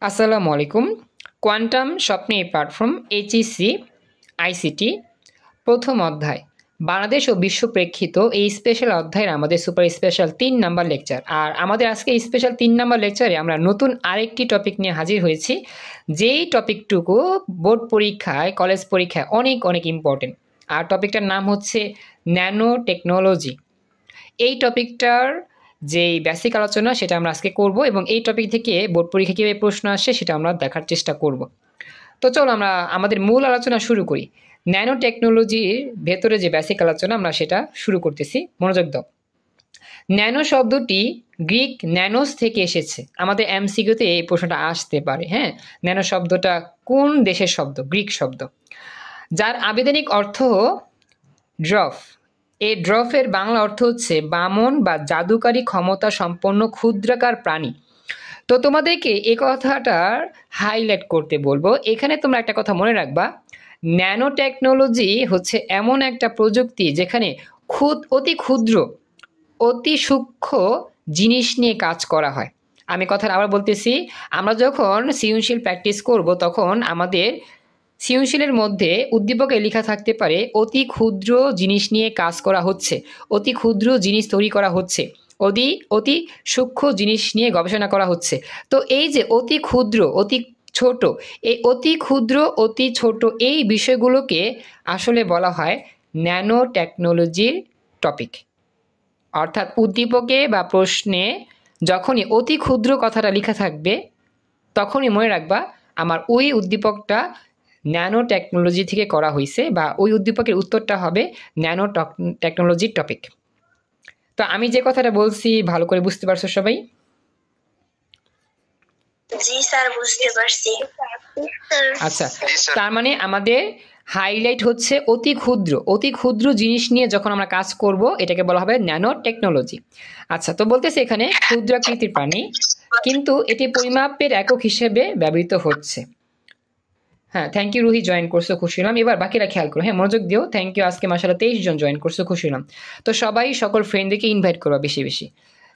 আসসালামু আলাইকুম। কোয়ান্টাম স্বপ্নে প্ল্যাটফর্ম এইচইসি আইসিটি প্রথম অধ্যায় বাংলাদেশ ও বিশ্ব প্রেক্ষিত এই স্পেশাল অধ্যায়ের আমাদের সুপার স্পেশাল ৩ নাম্বার লেকচার। আর আমাদের আজকে এই স্পেশাল ৩ নাম্বার লেকচারে আমরা নতুন আরেকটি টপিক নিয়ে হাজির হয়েছি, যেই টপিকটুকু বোর্ড পরীক্ষায়, কলেজ পরীক্ষায় অনেক অনেক ইম্পর্টেন্ট। আর টপিকটার নাম হচ্ছে ন্যানো টেকনোলজি। এই টপিকটার যেই বেসিক আলোচনা সেটা আমরা আজকে করব এবং এই টপিক থেকে বোর্ড পরীক্ষা কীভাবে প্রশ্ন আসে সেটা আমরা দেখার চেষ্টা করব। তো চলো আমরা আমাদের মূল আলোচনা শুরু করি। ন্যানো টেকনোলজির ভেতরে যে বেসিক আলোচনা আমরা সেটা শুরু করতেছি, মনোযোগ দাও। ন্যানো শব্দটি গ্রিক ন্যানোস থেকে এসেছে। আমাদের এমসিকিউতে এই প্রশ্নটা আসতে পারে। হ্যাঁ, ন্যানো শব্দটা কোন দেশের শব্দ? গ্রিক শব্দ, যার আবেদনিক অর্থ ড্রফ। এই ড্রফের বাংলা অর্থ হচ্ছে বামন বা জাদুকারী ক্ষমতা সম্পন্ন ক্ষুদ্রাকার প্রাণী। তো তোমাদেরকে এই কথাটার হাইলাইট করতে বলবো। এখানে তোমরা একটা কথা মনে রাখবা, ন্যানো টেকনোলজি হচ্ছে এমন একটা প্রযুক্তি যেখানে অতি ক্ষুদ্র, অতি সূক্ষ্ম জিনিস নিয়ে কাজ করা হয়। আমি কথাটা আবার বলতেছি, আমরা যখন সৃজনশীল প্র্যাকটিস করব তখন আমাদের সৃজনশীলের মধ্যে উদ্দীপকে লেখা থাকতে পারে অতি ক্ষুদ্র জিনিস নিয়ে কাজ করা হচ্ছে, অতি ক্ষুদ্র জিনিস তৈরি করা হচ্ছে, অতি অতি সূক্ষ্ম জিনিস নিয়ে গবেষণা করা হচ্ছে। তো এই যে অতি ক্ষুদ্র, অতি ছোট, এই অতি ক্ষুদ্র, অতি ছোট এই বিষয়গুলোকে আসলে বলা হয় ন্যানো টেকনোলজির টপিক। অর্থাৎ উদ্দীপকে বা প্রশ্নে যখনই অতি ক্ষুদ্র কথাটা লেখা থাকবে তখনই মনে রাখবা আমার ওই উদ্দীপকটা ন্যানো টেকনোলজি থেকে করা হয়েছে, বা ওই উদ্দীপকের উত্তরটা হবে ন্যানো টেকনোলজির টপিক। তো আমি যে কথাটা বলছি ভালো করে বুঝতে পারছো সবাই? জি স্যার, বুঝতে পারছি। আচ্ছা, তার মানে আমাদের হাইলাইট হচ্ছে অতি ক্ষুদ্র, অতি ক্ষুদ্র জিনিস নিয়ে যখন আমরা কাজ করব এটাকে বলা হবে ন্যানো টেকনোলজি। আচ্র, তো বলতেছে এখানে ক্ষুদ্রাকৃতির প্রাণী, কিন্তু এটি পরিমাপের একক হিসেবে ব্যবহৃত হচ্ছে। হ্যাঁ, থ্যাংক ইউ রুহি, জয়েন করছো, খুশি হলাম। এবার বাকিরা খেয়াল করো, হ্যাঁ মনোযোগ দিও। থ্যাংক ইউ, আজকে মাশাআল্লাহ 23 জন জয়েন করছো, খুশি হলাম। তো সবাই সকল ফ্রেন্ডদেরকে ইনভাইট করবা বেশি বেশি।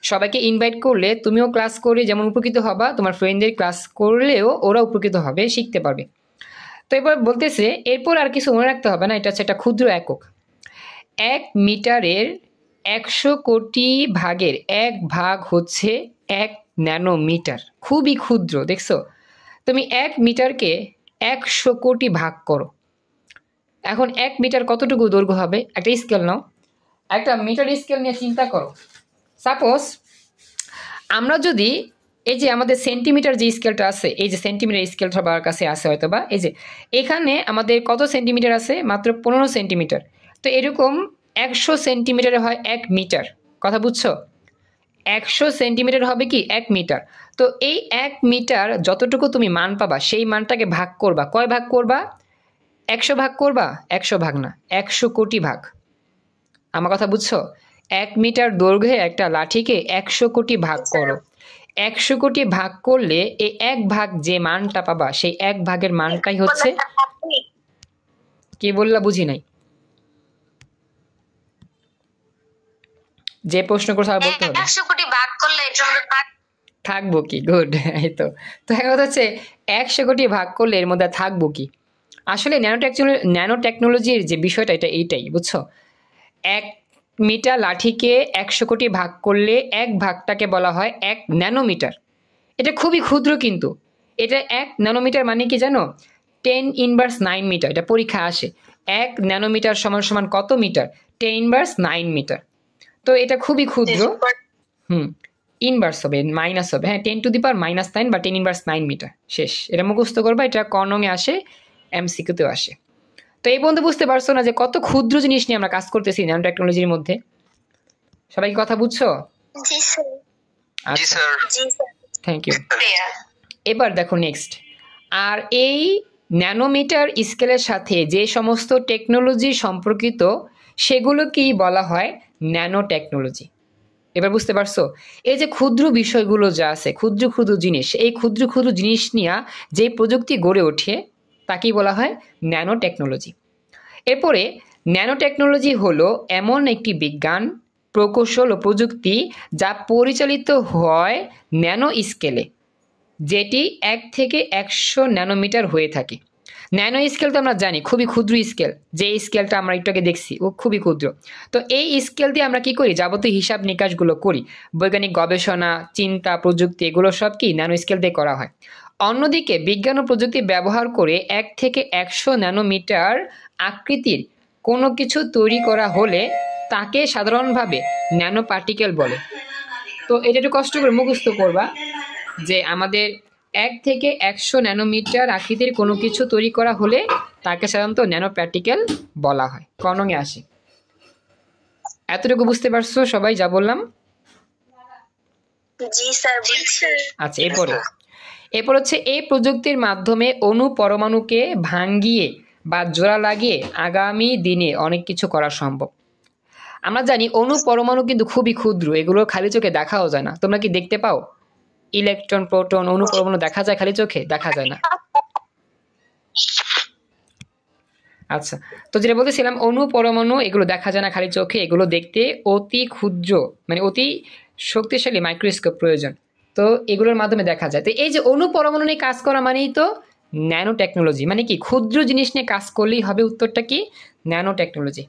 সবাইকে ইনভাইট করলে তুমিও ক্লাস করে যেমন উপকৃত হবা, তোমার ফ্রেন্ডদের ক্লাস করলেও ওরা উপকৃত হবে, শিখতে পারবে। তো এবার বলতেছে এরপর আর কিছু মনে রাখতে হবে না, এটা হচ্ছে একটা ক্ষুদ্র একক। 1 মিটারের 100 কোটি ভাগের 1 ভাগ হচ্ছে 1 ন্যানোমিটার। খুবই ক্ষুদ্র, দেখছো? তুমি 1 মিটারকে 100 কোটি ভাগ করো। এখন 1 মিটার কতটুকু দৈর্ঘ্য হবে? একটা স্কেল নাও, একটা মিটার স্কেল নিয়ে চিন্তা করো। সাপোজ আমরা যদি এই যে আমাদের সেন্টিমিটার যে স্কেলটা আছে, এই যে সেন্টিমিটার স্কেলটা সবার কাছে আছে হয়তো বা, এই যে এখানে আমাদের কত সেন্টিমিটার আছে? মাত্র 15 সেন্টিমিটার। তো এরকম 100 সেন্টিমিটারে হয় 1 মিটার। কথা বুঝছো? 100 সেন্টিমিটার হবে কি 1 মিটার। তো এই 1 মিটার যতটুকু তুমি মান পাবা সেই মানটাকে ভাগ করবা। কয় ভাগ করবা? 100 ভাগ করবা? 100 ভাগ না, 100 কোটি ভাগ। আমার কথা বুঝছো? 1 মিটার দৈর্ঘ্যে একটা লাঠিকে 100 কোটি ভাগ করো। 100 কোটি ভাগ করলে এই 1 ভাগ যে মানটা পাবা সেই 1 ভাগের মানটাই হচ্ছে, কে বললা বুঝি নাই? যে প্রশ্ন করছো আর বলতে হবে 100 কোটি ভাগ করলে এর জন্য থাকবো কি? গুড, এই তো। তো এখন কথা হচ্ছে 100 কোটি ভাগ করলে এর মধ্যে থাকবো কি? আসলে ন্যানো টেকনোলজির যে বিষয়টা এটা এইটাই, বুঝছো? 1 মিটার লাঠিকে 100 কোটি ভাগ করলে 1 ভাগটাকে বলা হয় 1 ন্যানোমিটার। এটা খুবই ক্ষুদ্র, কিন্তু এটা 1 ন্যানোমিটার মানে কি জানো? 10⁻৯ মিটার। এটা পরীক্ষায় আসে। 1 ন্যানোমিটার সমান সমান কত মিটার? 10⁻৯ মিটার। তো এটা খুবই ক্ষুদ্র। ইনভার্স হবে, মাইনাস হবে। হ্যাঁ, 10⁻⁹ বা 10⁻৯ মিটার। শেষ। এটা মুখস্থ করবা, এটা কর্ণঙে আসে, এমসিকিউতেও আসে। তো এই বন্ধু বুঝতে পারছো না যে কত ক্ষুদ্র জিনিস নিয়ে আমরা কাজ করতেছি ন্যানো টেকনোলজির মধ্যে? সবাই কি কথা বুঝছো? জি স্যার। আচ্ছা, থ্যাংক ইউ। এবার দেখো নেক্সট। আর এই ন্যানোমিটার স্কেলের সাথে যে সমস্ত টেকনোলজি সম্পর্কিত সেগুলোকেই বলা হয় ন্যানো টেকনোলজি। এবার বুঝতে পারছো? এই যে ক্ষুদ্র বিষয়গুলো যা আছে, ক্ষুদ্র ক্ষুদ্র জিনিস, এই ক্ষুদ্র ক্ষুদ্র জিনিস নিয়ে যে প্রযুক্তি গড়ে ওঠে তাকেই বলা হয় ন্যানো টেকনোলজি। এরপরে ন্যানো টেকনোলজি হলো এমন একটি বিজ্ঞান, প্রকৌশল ও প্রযুক্তি যা পরিচালিত হয় ন্যানো স্কেলে। যেটি 1 থেকে 100 ন্যানোমিটার হয়ে থাকে। ন্যানো স্কেল তো আমরা জানি খুবই ক্ষুদ্র স্কেল, যে স্কেলটা আমরা একটু আগে দেখছি ও খুবই ক্ষুদ্র। তো এই স্কেল দিয়ে আমরা কি করি, যাবতীয় হিসাব নিকাশগুলো করি, বৈজ্ঞানিক গবেষণা, চিন্তা, প্রযুক্তি, এগুলো সব কি ন্যানো স্কেল দিয়ে করা হয়। অন্যদিকে বিজ্ঞান ও প্রযুক্তি ব্যবহার করে 1 থেকে 100 ন্যানোমিটার আকৃতির কোনো কিছু তৈরি করা হলে তাকে সাধারণভাবে ন্যানো পার্টিকেল বলে। তো এটা একটু কষ্ট করে মুখস্থ করবা যে আমাদের 1 থেকে 100 ন্যানোমিটার আকৃতির কোনো কিছু তৈরি করা হলে তাকে সাধারণত ন্যানো পার্টিকেল বলা হয়। কর্ণঙে আসে। এতটুকু বুঝতে পারছো সবাই যা বললাম? জি স্যার বুঝছি। আচ্ছা, এরপর হচ্ছে এই প্রযুক্তির মাধ্যমে অণু পরমাণুকে ভাঙ্গিয়ে বা জোড়া লাগিয়ে আগামী দিনে অনেক কিছু করা সম্ভব। আমরা জানি অণু পরমাণু কিন্তু খুবই ক্ষুদ্র, এগুলো খালি চোখে দেখাও যায় না। তোমরা কি দেখতে পাও ইলেকট্রন, প্রোটন, অণু পরমাণু দেখা যায় খালি চোখে? দেখা যায় না। আচ্ছা, তো যেটা বলতেছিলাম, অণু পরমাণু এগুলো দেখা যায় না খালি চোখে, এগুলো দেখতে অতি ক্ষুদ্র, মানে অতি শক্তিশালী মাইক্রোস্কোপ প্রয়োজন। তো এগুলোর মাধ্যমে দেখা যায়। তো এই যে অণু পরমাণু নিয়ে কাজ করা মানেই তো ন্যানো টেকনোলজি, মানে কি ক্ষুদ্র জিনিস নিয়ে কাজ করলেই হবে। উত্তরটা কি? Nano technology.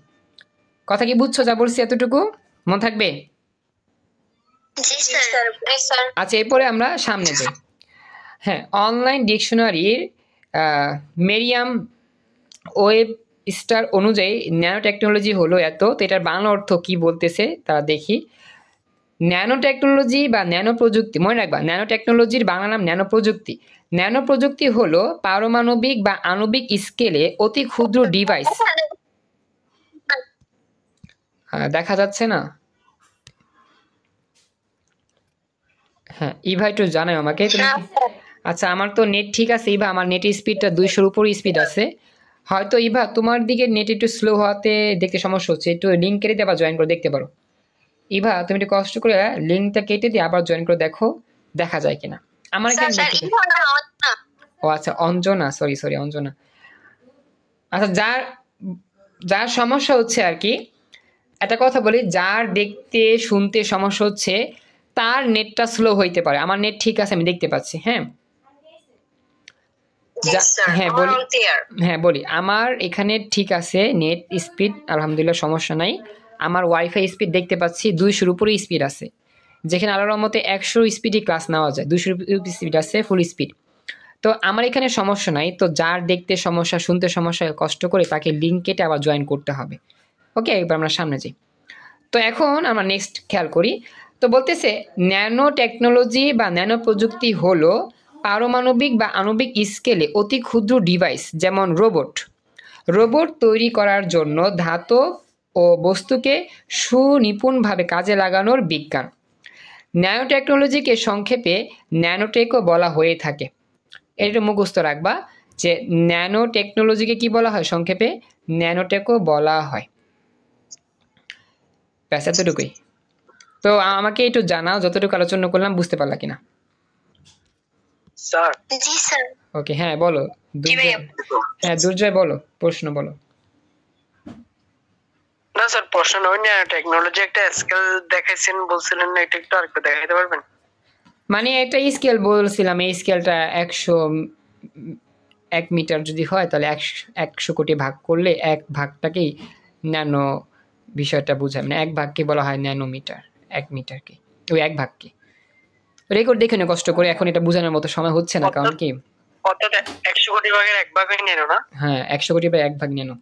কথা কি বুঝছো যা বলছি? এতটুকু মনে থাকবে? জি স্যার। আচ্ছা, এরপরে আমরা সামনে যাই। হ্যাঁ, অনলাইন ডিকশনারির মেরিয়াম ওয়েব স্টার অনুযায়ী ন্যানো টেকনোলজি হলো এত। তো এটার বাংলা অর্থ কি বলতেছে তারা দেখি। ন্যানো টেকনোলজি বা ন্যানো প্রযুক্তি, মনে রাখবা ন্যানো টেকনোলজির বাংলা নাম ন্যানো প্রযুক্তি। ন্যানো প্রযুক্তি হলো পারমাণবিক বা আণবিক স্কেলে অতি ক্ষুদ্র ডিভাইস। দেখা যাচ্ছে না? হ্যাঁ, ইভা একটু জানাও আমাকে তুমি। আচ্ছা, আমার তো নেট ঠিক আছে ইভা, আমার নেটের স্পিডটা 200-র উপর স্পিড আছে। হয়তো ইভা তোমার দিকে নেট একটু স্লো হওয়াতে দেখতে সমস্যা হচ্ছে, একটু লিঙ্ক কেটে দিয়ে আবার জয়েন করে দেখতে পারো। ইভা তুমি একটু কষ্ট করে লিঙ্কটা কেটে দিয়ে আবার জয়েন করে দেখো দেখা যায় কিনা। আমার এখানে ও আচ্ছা, অঞ্জনা, সরি অঞ্জনা। আচ্ছা, যার যার সমস্যা হচ্ছে আর কি, একটা কথা বলি, যার দেখতে শুনতে সমস্যা হচ্ছে তার নেটটা স্লো হইতে পারে। আমার নেট ঠিক আছে, আমি দেখতে পাচ্ছি। হ্যাঁ বলি আমার এখানে ঠিক আছে নেট স্পিড, আলহামদুলিল্লাহ সমস্যা নাই। আমার ওয়াইফাই স্পিড দেখতে পাচ্ছি 200-র উপরে স্পিড আছে, যেখানে আল্লাহর রহমতে 100 স্পিডে ক্লাস নেওয়া যায়, 200 স্পিড আছে ফুল স্পিড। তো আমার এখানে সমস্যা নাই। তো যার দেখতে সমস্যা, শুনতে সমস্যা, কষ্ট করে তাকে লিঙ্ক কেটে আবার জয়েন করতে হবে। ওকে, এবার আমরা সামনে যাই। তো এখন আমরা নেক্সট খেয়াল করি। তো বলতেছে ন্যানো টেকনোলজি বা ন্যানো প্রযুক্তি হলো পারমাণবিক বা আণবিক স্কেলে অতি ক্ষুদ্র ডিভাইস, যেমন রোবট তৈরি করার জন্য ধাতু ও বস্তুকে সুনিপুণভাবে কাজে লাগানোর বিজ্ঞান। ন্যানো টেকনোলজিকে সংক্ষেপে ন্যানোটেকও বলা হয়ে থাকে। এটা মুখস্থ রাখবা যে ন্যানো টেকনোলজিকে কি বলা হয় সংক্ষেপে? ন্যানোটেকও বলা হয়। ব্যাস, এতটুকুই। তো আমাকে একটু জানাও যতটুকু আলোচনা করলাম বুঝতে পারলা কিনা। স্যার জি স্যার। ওকে, হ্যাঁ বলো দুর্জয় বলো, প্রশ্ন বলো। না স্যার, প্রশ্ন নয় না, টেকনোলজি একটা স্কেল দেখাইছেন বলছিলেন না, এটা একটু আরেকটু দেখাইতে পারবেন? মানে একটা স্কেল বলছিলাম, এই স্কেলটা 1 মিটার যদি হয় তাহলে 100 কোটি ভাগ করলে এক ভাগটাকেই ন্যানো বিষয়টা বোঝায়, মানে এক ভাগকে বলা হয় ন্যানোমিটার, 1 মিটারকে, ওই এক ভাগকে। রেকর্ড দেখে নে কষ্ট করে, এখন এটা বোঝানোর মতো সময় হচ্ছে না, কারণ কি কতটা 100 কোটি ভাগের এক ভাগই নেনো না? হ্যাঁ, 100 কোটি ভাগ 1 ভাগ নেনো।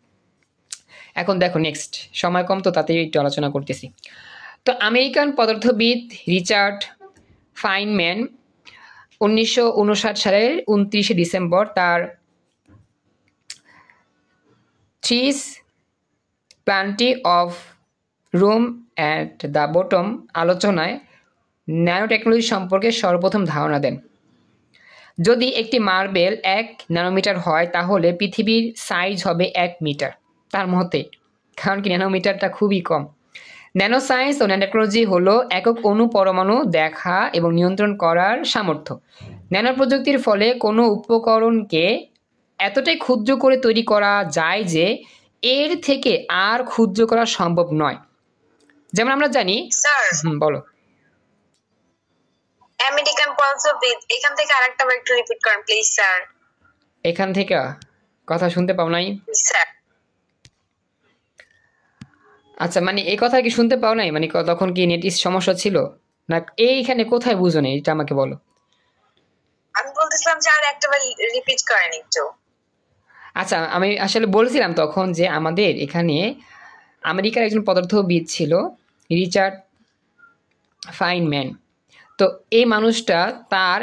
এখন দেখো নেক্সট, সময় কম তো তাতেই একটু আলোচনা করতেছি। তো আমেরিকান পদার্থবিদ রিচার্ড ফাইনম্যান 1959 সালের 29 ডিসেম্বর তার trees plenty of room at the bottom আলোচনায় ন্যানো টেকনোলজি সম্পর্কে সর্বপ্রথম ধারণা দেন। যদি একটি মার্বেল 1 ন্যানোমিটার হয় তাহলে পৃথিবীর সাইজ হবে 1 মিটার তার মতে, কারণ কি ন্যানোমিটারটা খুবই কম। ন্যানো সায়েন্স ও ন্যানো টেকনোলজি হলো একক অণু পরমাণু দেখা এবং নিয়ন্ত্রণ করার সামর্থ্য। ন্যানো প্রযুক্তির ফলে কোনো উপকরণকে এতটাই ক্ষুদ্র করে তৈরি করা যায় যে এর থেকে আর ক্ষুদ্র করা সম্ভব নয়। যেমন আমরা জানি, স্যার বলো। আমেরিকান পালস অফ উইথ এখান থেকে আরেকটা বার একটু রিপিট করেন প্লিজ স্যার। এখান থেকে কথা শুনতে পাও নাই? স্যার আচ্ছা, মানে এই কথা কি শুনতে পাও নাই? মানে তখন কি নেট সমস্যা ছিল না? এইখানে কোথায় বুঝো না এটা আমাকে বলো। আমি বলতেছিলাম যে আর একটা বার রিপিট করেন একটু। আচ্ছা, আমি আসলে বলছিলাম তখন যে আমাদের এখানে আমেরিকার একজন পদার্থবিদ ছিল, রিচার্ড ফাইনম্যান। তো এই মানুষটা তার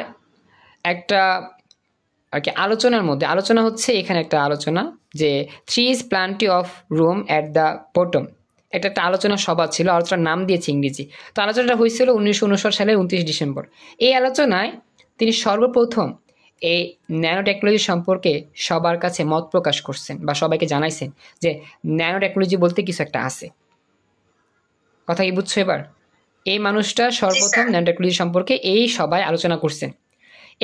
একটা আর কি আলোচনার মধ্যে, আলোচনা হচ্ছে এখানে একটা আলোচনা যে three is plenty of room at the bottom, এটা একটা আলোচনা সভা ছিল, আলোচনার নাম দিয়েছে ইংরেজি। তো আলোচনাটা হয়েছিল 1959 সালের 29 ডিসেম্বর। এই আলোচনায় তিনি সর্বপ্রথম এই ন্যানো টেকনোলজি সম্পর্কে সবার কাছে মত প্রকাশ করছেন বা সবাইকে জানাইছেন যে ন্যানো টেকনোলজি বলতে কিছু একটা আছে। কথা কি বুঝছো এবার? এই মানুষটা সর্বপ্রথম ন্যানো টেকনোলজি সম্পর্কে এই সবাই আলোচনা করছেন।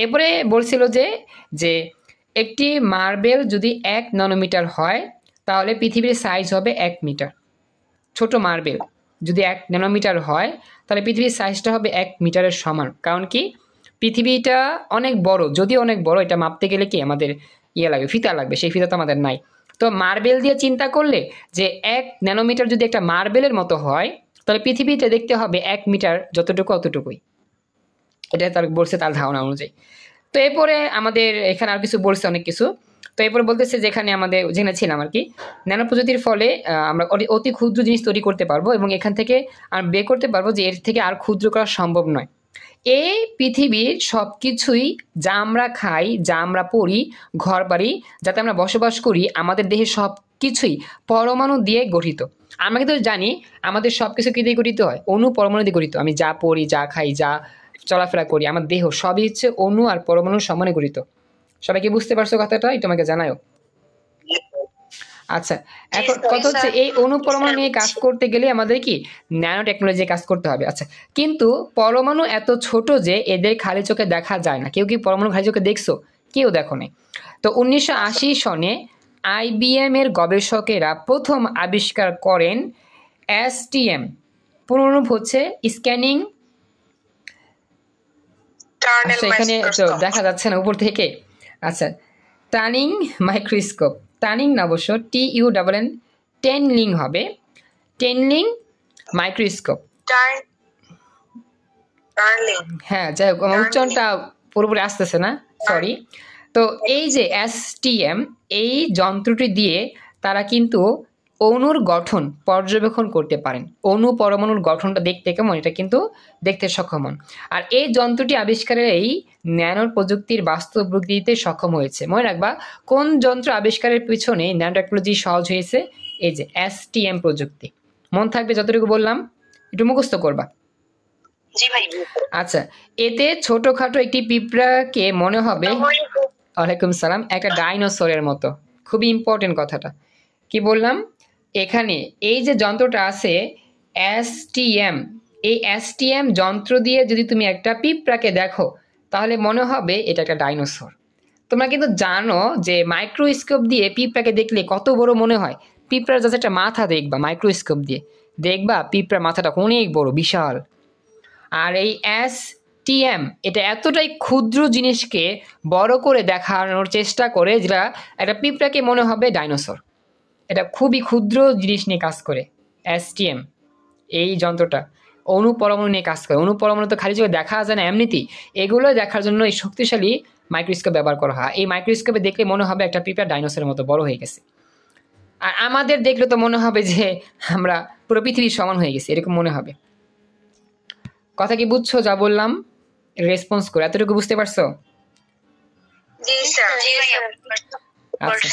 এরপরে বলছিল যে একটি মার্বেল যদি 1 ন্যানোমিটার হয় তাহলে পৃথিবীর সাইজ হবে 1 মিটার। ছোট মার্বেল যদি 1 ন্যানোমিটার হয় তাহলে পৃথিবীর সাইজটা হবে 1 মিটারের সমান। কারণ কি, পৃথিবীটা অনেক বড়, যদিও অনেক বড়, এটা মাপতে গেলে কি আমাদের লাগবে, ফিতা লাগবে, সেই ফিতা তো আমাদের নাই। তো মার্বেল দিয়ে চিন্তা করলে যে 1 ন্যানোমিটার যদি একটা মার্বেলের মতো হয় তাহলে পৃথিবীতে দেখতে হবে 1 মিটার যতটুকু অতটুকুই। এটা তার বলছে তার ধারণা অনুযায়ী। তো এরপরে আমাদের এখানে আর কিছু বলছে, অনেক কিছু। তো এরপরে বলতেছে যেখানে আমাদের যেখানে ছিলাম আর কি, ন্যানো প্রযুক্তির ফলে আমরা অতি ক্ষুদ্র জিনিস তৈরি করতে পারবো এবং এখান থেকে আর বের করতে পারবো যে এর থেকে আর ক্ষুদ্র করা সম্ভব নয়। এই পৃথিবীর সব কিছুই যা আমরা খাই, যা আমরা পড়ি, ঘর বাড়ি যাতে আমরা বসবাস করি, আমাদের দেহের সব কিছুই পরমাণু দিয়ে গঠিত। আমরা কিন্তু জানি আমাদের সব কিছু কী দিয়ে গঠিত হয়? অণু পরমাণু দিয়ে গঠিত। আমি যা পড়ি, যা খাই, যা চলাফেরা করি, আমার দেহ সবই হচ্ছে অণু আর পরমাণুর সমানে গঠিত। সবাই কি বুঝতে পারছো কথাটা? একটু আমাকে জানাও। আচ্ছা, এখন কথা হচ্ছে এই অণু পরমাণু নিয়ে কাজ করতে গেলে আমাদের কি ন্যানো টেকনোলজি কাজ করতে হবে। আচ্ছা, কিন্তু পরমাণু এত ছোট যে এদের খালি চোখে দেখা যায় না। কেউ কি পরমাণু খালি চোখে দেখছো? কেউ দেখো নাই। তো 1980 সনে IBM এর গবেষকেরা প্রথম আবিষ্কার করেন STM, পুনরূপ হচ্ছে স্ক্যানিং। আচ্ছা, এখানে তো দেখা যাচ্ছে না উপর থেকে। আচ্ছা, টার্নিং মাইক্রোস্কোপ, টার্নিং না অবশ্য TUNN, টেনলিং হবে, টেনলিং মাইক্রোস্কোপ। হ্যাঁ, যাই হোক, আমার উচ্চারণটা পুরোপুরি আসতেছে না, সরি। তো এই যে STM, এই যন্ত্রটি দিয়ে তারা কিন্তু অণুর গঠন পর্যবেক্ষণ করতে পারেন। অণু পরমাণুর গঠনটা দেখতে কেমন, এটা কিন্তু দেখতে সক্ষম হন। আর এই যন্ত্রটি আবিষ্কারের এই ন্যানো প্রযুক্তির বাস্তব রূপ দিতে সক্ষম হয়েছে। মনে রাখবা, কোন যন্ত্র আবিষ্কারের পিছনে ন্যানো টেকনোলজি সহজ হয়েছে? এই যে STM প্রযুক্তি। মন থাকবে যতটুকু বললাম, একটু মুখস্থ করবা। জি ভাই। আচ্ছা, এতে ছোটখাটো একটি পিঁপড়াকে মনে হবে, ওয়ালাইকুম সালাম, একটা ডাইনোসরের মতো। খুবই ইম্পর্টেন্ট কথাটা। কি বললাম? এখানে এই যে যন্ত্রটা আছে STM, এই STM যন্ত্র দিয়ে যদি তুমি একটা পিঁপড়াকে দেখো তাহলে মনে হবে এটা একটা ডাইনোসর। তোমরা কিন্তু জানো যে মাইক্রোস্কোপ দিয়ে পিঁপড়াকে দেখলে কত বড় মনে হয়। পিঁপড়ার জাস্ট একটা মাথা দেখবা, মাইক্রোস্কোপ দিয়ে দেখবা পিঁপড়ার মাথাটা অনেক বড়, বিশাল। আর এই STM এটা এতটাই ক্ষুদ্র জিনিসকে বড় করে দেখানোর চেষ্টা করে যেটা একটা পিঁপড়াকে মনে হবে ডাইনোসর। এটা খুবই ক্ষুদ্র জিনিস নিয়ে কাজ করে STM, এই যন্ত্রটা অণু পরমাণু নিয়ে কাজ করে। অণু পরমাণু তো খালি চোখে দেখা যায় না এমনিতেই, এগুলো দেখার জন্য এই শক্তিশালী মাইক্রোস্কোপ ব্যবহার করা হয়। এই মাইক্রোস্কোপে দেখলে মনে হবে একটা পিঁপড়া ডাইনোসরের মতো বড় হয়ে গেছে। আর আমাদের দেখলে তো মনে হবে যে আমরা পুরো পৃথিবীর সমান হয়ে গেছি, এরকম মনে হবে। কথা কি বুঝছো যা বললাম? রেসপন্স করে, এতটুকু বুঝতে পারছো? জি স্যার। জি ভাইয়া। আচ্ছা,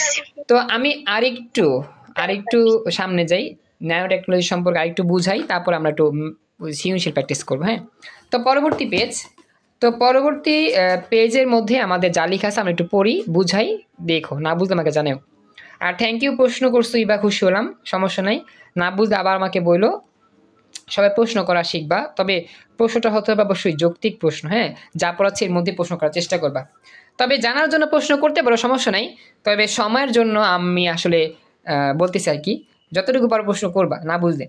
তো আমি আরেকটু সামনে যাই, ন্যানো টেকনোলজি সম্পর্কে আরেকটু বুঝাই, তারপর আমরা একটু সৃজনশীল প্র্যাকটিস করবো। হ্যাঁ, তো পরবর্তী পেজের মধ্যে আমাদের যা লেখা আছে আমরা একটু পড়ি, বুঝাই, দেখো, না বুঝলে আমাকে জানাও। আর থ্যাংক ইউ, প্রশ্ন করছো ইবা, খুশি হলাম, সমস্যা নাই। না বুঝলে আবার আমাকে বললো। সবাই প্রশ্ন করা শিখবা, তবে প্রশ্নটা হতে হবে অবশ্যই যৌক্তিক প্রশ্ন। হ্যাঁ, যা পড়াচ্ছে এর মধ্যে প্রশ্ন করার চেষ্টা করবা। তবে জানার জন্য প্রশ্ন করতে পারো, সমস্যা নাই। তবে সময়ের জন্য আমি আসলে বলতেছি আর কি, যতটুকু পারো প্রশ্ন করবা, না বুঝলে।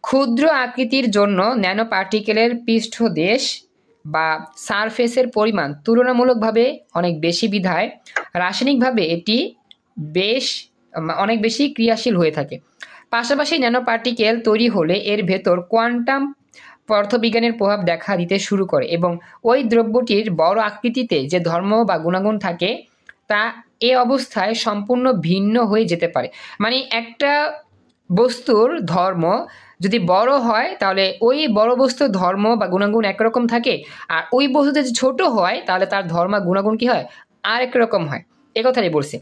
ক্ষুদ্র আকৃতির জন্য ন্যানো পার্টিকেলের পৃষ্ঠদেশ বা সারফেসের পরিমাণ তুলনামূলকভাবে অনেক বেশি বিধায় রাসায়নিকভাবে এটি অনেক বেশি ক্রিয়াশীল হয়ে থাকে। পাশাপাশি ন্যানো পার্টিকেল তৈরি হলে এর ভেতর কোয়ান্টাম পদার্থবিজ্ঞানের প্রভাব দেখা দিতে শুরু করে এবং ওই দ্রব্যটির বড় আকৃতিতে যে ধর্ম বা গুণাগুণ থাকে তা এ অবস্থায় সম্পূর্ণ ভিন্ন হয়ে যেতে পারে। মানে একটা বস্তুর ধর্ম যদি বড় হয় তাহলে ওই বড় বস্তুর ধর্ম বা গুণাগুণ একরকম থাকে, আর ওই বস্তু যদি ছোট হয় তাহলে তার ধর্ম বা গুণাগুণ কি হয়, আরেক রকম হয়। এ কথাই বলছি।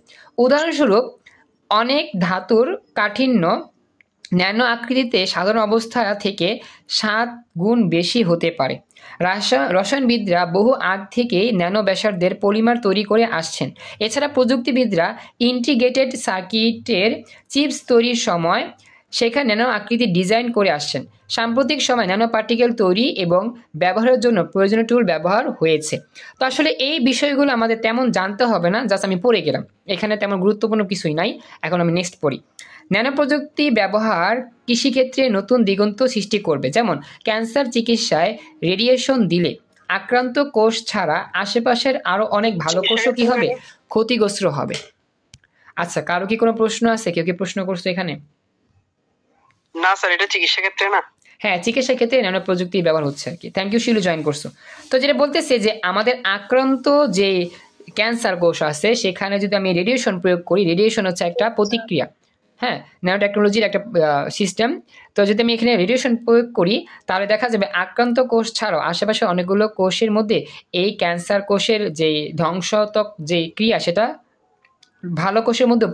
উদাহরণস্বরূপ অনেক ধাতুর কাঠিন্য ন্যানো আকৃতিতে সাধারণ অবস্থা থেকে 7 গুণ বেশি হতে পারে। রসায়নবিদরা বহু আগ থেকেই ন্যানো ব্যাসার্ধের পলিমার তৈরি করে আসছেন। এছাড়া প্রযুক্তিবিদরা ইন্টিগ্রেটেড সার্কিটের চিপস তৈরির সময় সেখানে ন্যানো আকৃতি ডিজাইন করে আসছেন। সাম্প্রতিক সময় ন্যানো পার্টিকেল তৈরি এবং ব্যবহারের জন্য প্রয়োজনীয় টুল ব্যবহার হয়েছে। তো আসলে এই বিষয়গুলো আমাদের তেমন জানতে হবে না, জাস্ট আমি পড়ে গেলাম, এখানে তেমন গুরুত্বপূর্ণ কিছুই নাই। এখন আমি নেক্সট পড়ি। ন্যানো প্রযুক্তি ব্যবহার কৃষিক্ষেত্রে নতুন দিগন্ত সৃষ্টি করবে। যেমন ক্যান্সার চিকিৎসায় রেডিয়েশন দিলে আক্রান্ত কোষ ছাড়া আশেপাশের আরো অনেক ভালো কোষও কি হবে, ক্ষতিগ্রস্ত হবে। আচ্ছা, কারো কি কোনো প্রশ্ন আছে? কেউ কি প্রশ্ন করছে এখানে? না স্যার, এটা চিকিৎসা ক্ষেত্রে না। হ্যাঁ, চিকিৎসা ক্ষেত্রে ন্যানো প্রযুক্তি ব্যবহার হচ্ছে আর কি। থ্যাংক ইউ শিলু, জয়েন করছো। তো যেটা বলতেছে যে আমাদের আক্রান্ত যে ক্যান্সার কোষ আছে সেখানে যদি আমি রেডিয়েশন প্রয়োগ করি, রেডিয়েশন হচ্ছে একটা প্রতিক্রিয়া, হ্যাঁ, ন্যানো টেকনোলজির একটা সিস্টেম। তো যদি আমি এখানে রেডিয়েশন প্রয়োগ করি তাহলে দেখা যাবে আক্রান্ত কোষ ছাড়াও আশেপাশে অনেকগুলো কোষের মধ্যে এই ক্যান্সার কোষের যে ধ্বংসাত্মক যে ক্রিয়া সেটা ভালো কোষের মধ্যে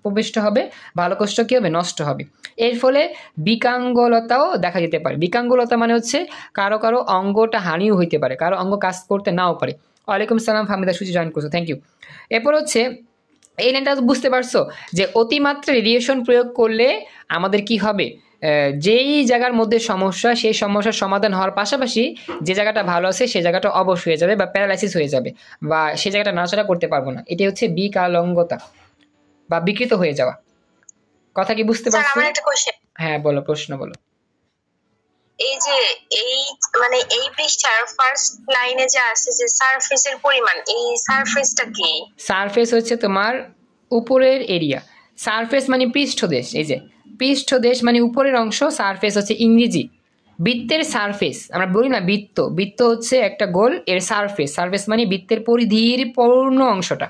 প্রবিষ্ট হবে, ভালো কোষটা কি হবে, নষ্ট হবে। এর ফলে বিকাঙ্গলতাও দেখা যেতে পারে। বিকাঙ্গলতা মানে হচ্ছে কারো কারো অঙ্গটা হানিও হইতে পারে, কারো অঙ্গ কাজ করতে নাও পারে। ওয়ালাইকুম সালাম, ফাহমিদা সুচি, জয়েন করছো, থ্যাংক ইউ। এরপর হচ্ছে এই লাইনটা বুঝতে পারছো যে অতিমাত্রা রেডিয়েশন প্রয়োগ করলে আমাদের কি হবে, যেই জায়গার মধ্যে সমস্যা সেই সমস্যার সমাধান হওয়ার পাশাপাশি যে জায়গাটা ভালো আছে সেই জায়গাটা অবশ হয়ে যাবে বা প্যারালাইসিস হয়ে যাবে বা সেই জায়গাটা নাড়াচাড়া করতে পারবো না। এটি হচ্ছে বিকলাঙ্গতা বা বিকৃত হয়ে যাওয়া। কথা কি বুঝতে স্যার পারছো? আমার একটা কোশ্চেন। হ্যাঁ বলো, প্রশ্ন বলো। এই যে এই পৃষ্ঠার ফার্স্ট লাইনে যে আছে যে সারফেসের পরিমাণ, এই সারফেসটা কি? সারফেস হচ্ছে তোমার উপরের এরিয়া। সারফেস মানে পৃষ্ঠদেশ। এই যে পৃষ্ঠদেশ মানে উপরের অংশ, সারফেস হচ্ছে ইংরেজি। বৃত্তের সারফেস আমরা বলি না, বৃত্ত, বৃত্ত হচ্ছে একটা গোল, এর সারফেস, সারফেস মানে বৃত্তের পরিধির পূর্ণ অংশটা।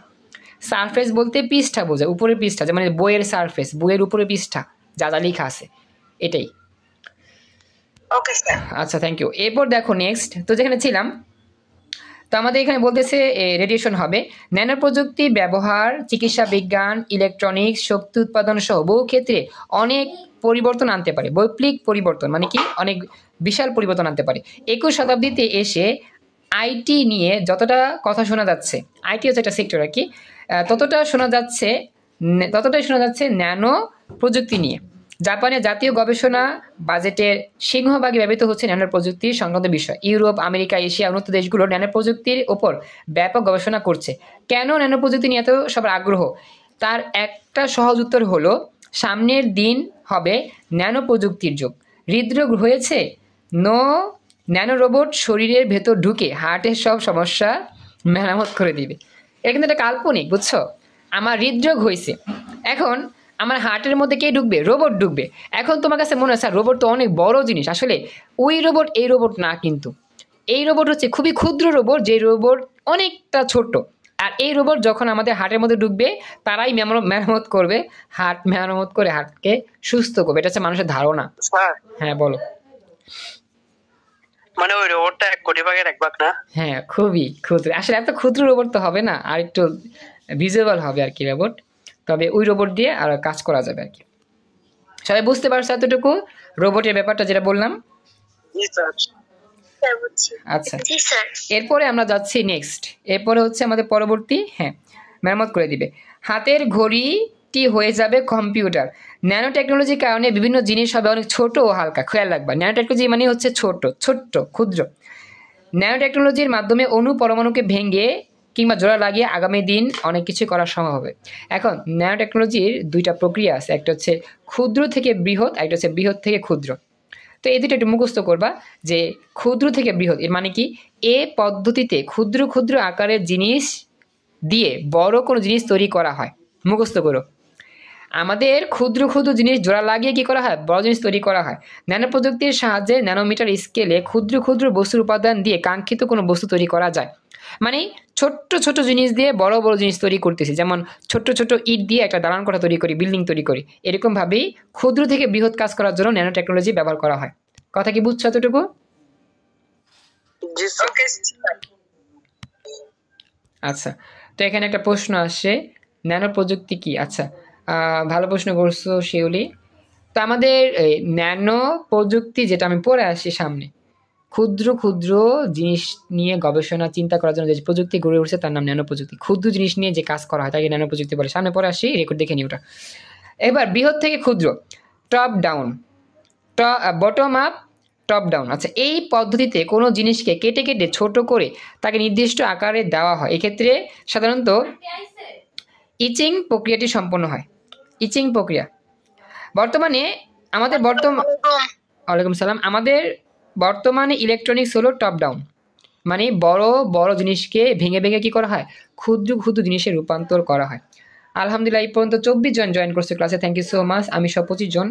সারফেস বলতে পৃষ্ঠা বোঝায়, উপরের পৃষ্ঠা, যেমন বইয়ের সারফেস, বইয়ের উপরে পৃষ্ঠা যা যা লেখা আছে, এটাই। Okay sir. আচ্ছা, থ্যাংক ইউ। এরপর দেখো নেক্সট, তো যেখানে ছিলাম, তো আমাদের এখানে বলতেছে রেডিয়েশন হবে। ন্যানো প্রযুক্তি ব্যবহার চিকিৎসা বিজ্ঞান, ইলেকট্রনিক্স, শক্তি উৎপাদন সহ বহু ক্ষেত্রে অনেক পরিবর্তন আনতে পারে। বৈপ্লবিক পরিবর্তন মানে কি, অনেক বিশাল পরিবর্তন আনতে পারে। 21 শতাব্দীতে এসে আইটি নিয়ে যতটা কথা শোনা যাচ্ছে, আইটি হচ্ছে একটা সেক্টর আর কি, ততটাই শোনা যাচ্ছে ন্যানো প্রযুক্তি নিয়ে। জাপানের জাতীয় গবেষণা বাজেটের সিংহভাগে ব্যবহৃত হচ্ছে ন্যানো প্রযুক্তির সংক্রান্ত বিষয়। ইউরোপ, আমেরিকা, এশিয়া উন্নত দেশগুলো ন্যানো প্রযুক্তির ওপর ব্যাপক গবেষণা করছে। কেন ন্যানো প্রযুক্তি নিয়ে এত সবার আগ্রহ? তার একটা সহজ উত্তর হলো সামনের দিন হবে ন্যানো প্রযুক্তির যুগ। হৃদরোগ হয়েছে, ন্যানো রোবট শরীরের ভেতর ঢুকে হার্টের সব সমস্যা মেরামত করে দিবে। এটা কিন্তু একটা কাল্পনিক, বুঝছো? আমার হৃদরোগ হয়েছে, এখন আমার হার্টের মধ্যে কে ঢুকবে? রোবট ঢুকবে। এখন তোমার কাছে মনে হয় স্যার রোবট তো অনেক বড় জিনিস, আসলে ওই রোবট এই রোবট না, কিন্তু এই রোবট হচ্ছে খুবই ক্ষুদ্র রোবট, যে রোবট অনেকটা ছোট। আর এই রোবট যখন আমাদের হার্টের মধ্যে ঢুকবে তারাই মেরামত করবে, হার্ট মেরামত করে হার্টকে সুস্থ করবে। এটা হচ্ছে মানুষের ধারণা। স্যার হ্যাঁ বলো। মানে ওই রোবটটা 1 কোটি ভাগের 1 ভাগ না? হ্যাঁ, খুবই ক্ষুদ্র। আসলে এত ক্ষুদ্র রোবট তো হবে না, আর একটু ভিজুয়াল হবে আর কি রোবট, তবে ওই রোবট দিয়ে আর কাজ করা যাবে আর কি। সবাই বুঝতে পারছো এতটুকু রোবটের ব্যাপারটা যেটা বললাম? জি স্যার। স্যার বুঝছি। আচ্ছা, জি স্যার। এরপরে আমরা যাচ্ছি নেক্সট। এরপরে হচ্ছে আমাদের পরবর্তী, হ্যাঁ, মেরামত করে দিবে। হাতের ঘড়িটি হয়ে যাবে কম্পিউটার। ন্যানো টেকনোলজির কারণে বিভিন্ন জিনিস হবে অনেক ছোট ও হালকা। খেয়াল রাখবা, ন্যানো টেকনোলজি মানে হচ্ছে ছোট্ট ক্ষুদ্র। ন্যানো টেকনোলজির মাধ্যমে অণু পরমাণুকে ভেঙে কিংবা জোড়া লাগিয়ে আগামী দিন অনেক কিছু করা সম্ভব হবে। এখন ন্যানো টেকনোলজির দুইটা প্রক্রিয়া আছে, একটা হচ্ছে ক্ষুদ্র থেকে বৃহৎ, একটা হচ্ছে বৃহৎ থেকে ক্ষুদ্র। তো এই দুটো একটু মুখস্থ করবা যে ক্ষুদ্র থেকে বৃহৎ, এর মানে কি এ পদ্ধতিতে ক্ষুদ্র ক্ষুদ্র আকারের জিনিস দিয়ে বড় কোনো জিনিস তৈরি করা হয়। মুখস্থ করো, আমাদের ক্ষুদ্র ক্ষুদ্র জিনিস জোড়া লাগিয়ে কি করা হয়, বড় জিনিস তৈরি করা হয়। ন্যানো প্রযুক্তির সাহায্যে ন্যানোমিটার স্কেলে ক্ষুদ্র ক্ষুদ্র বস্তুর উপাদান দিয়ে কাঙ্ক্ষিত কোনো বস্তু তৈরি করা যায়। মানে ছোট্ট ছোট জিনিস দিয়ে বড় বড় জিনিস তৈরি করতেছি, যেমন ছোট্ট ছোট ইট দিয়ে একটা দালান কোঠা তৈরি করি, বিল্ডিং তৈরি করি। এরকম ভাবেই ক্ষুদ্র থেকে বৃহৎ কাজ করার জন্য ন্যানো টেকনোলজি ব্যবহার করা হয়। কথা কি বুঝছো এতটুকু? জি স্যার। ওকে আচ্ছা, তো এখানে একটা প্রশ্ন আসছে, ন্যানো প্রযুক্তি কি? আচ্ছা, ভালো প্রশ্ন করছো শিউলি। তো আমাদের ন্যানো প্রযুক্তি যেটা আমি পড়ে আসছি সামনে, ক্ষুদ্র ক্ষুদ্র জিনিস নিয়ে গবেষণা চিন্তা করার জন্য যে প্রযুক্তি গড়ে উঠছে তার নাম ন্যানো প্রযুক্তি। ক্ষুদ্র জিনিস নিয়ে যে কাজ করা হয় তাকে ন্যানো প্রযুক্তি বলে। সামনে পড়ে আসছি, রেকর্ড দেখে নি ওটা। এবার বৃহৎ থেকে ক্ষুদ্র, top down, bottom up, top down. আচ্ছা, এই পদ্ধতিতে কোনো জিনিসকে কেটে কেটে ছোট করে তাকে নির্দিষ্ট আকারে দেওয়া হয়। এক্ষেত্রে সাধারণত ইচিং প্রক্রিয়াটি সম্পন্ন হয়। ইচিং প্রক্রিয়া বর্তমানে আমাদের ওয়ালাইকুম সালাম। আমাদের বর্তমানে ইলেকট্রনিক্স হলো টপ ডাউন, মানে বড় বড় জিনিসকে ভেঙে ভেঙে কি করা হয়, ক্ষুদ্র ক্ষুদ্র জিনিসে রূপান্তর করা হয়। আলহামদুলিল্লাহ এই পর্যন্ত 24 জন জয়েন করছে ক্লাসে, থ্যাংক ইউ সো মাচ। আমি সব 25 জন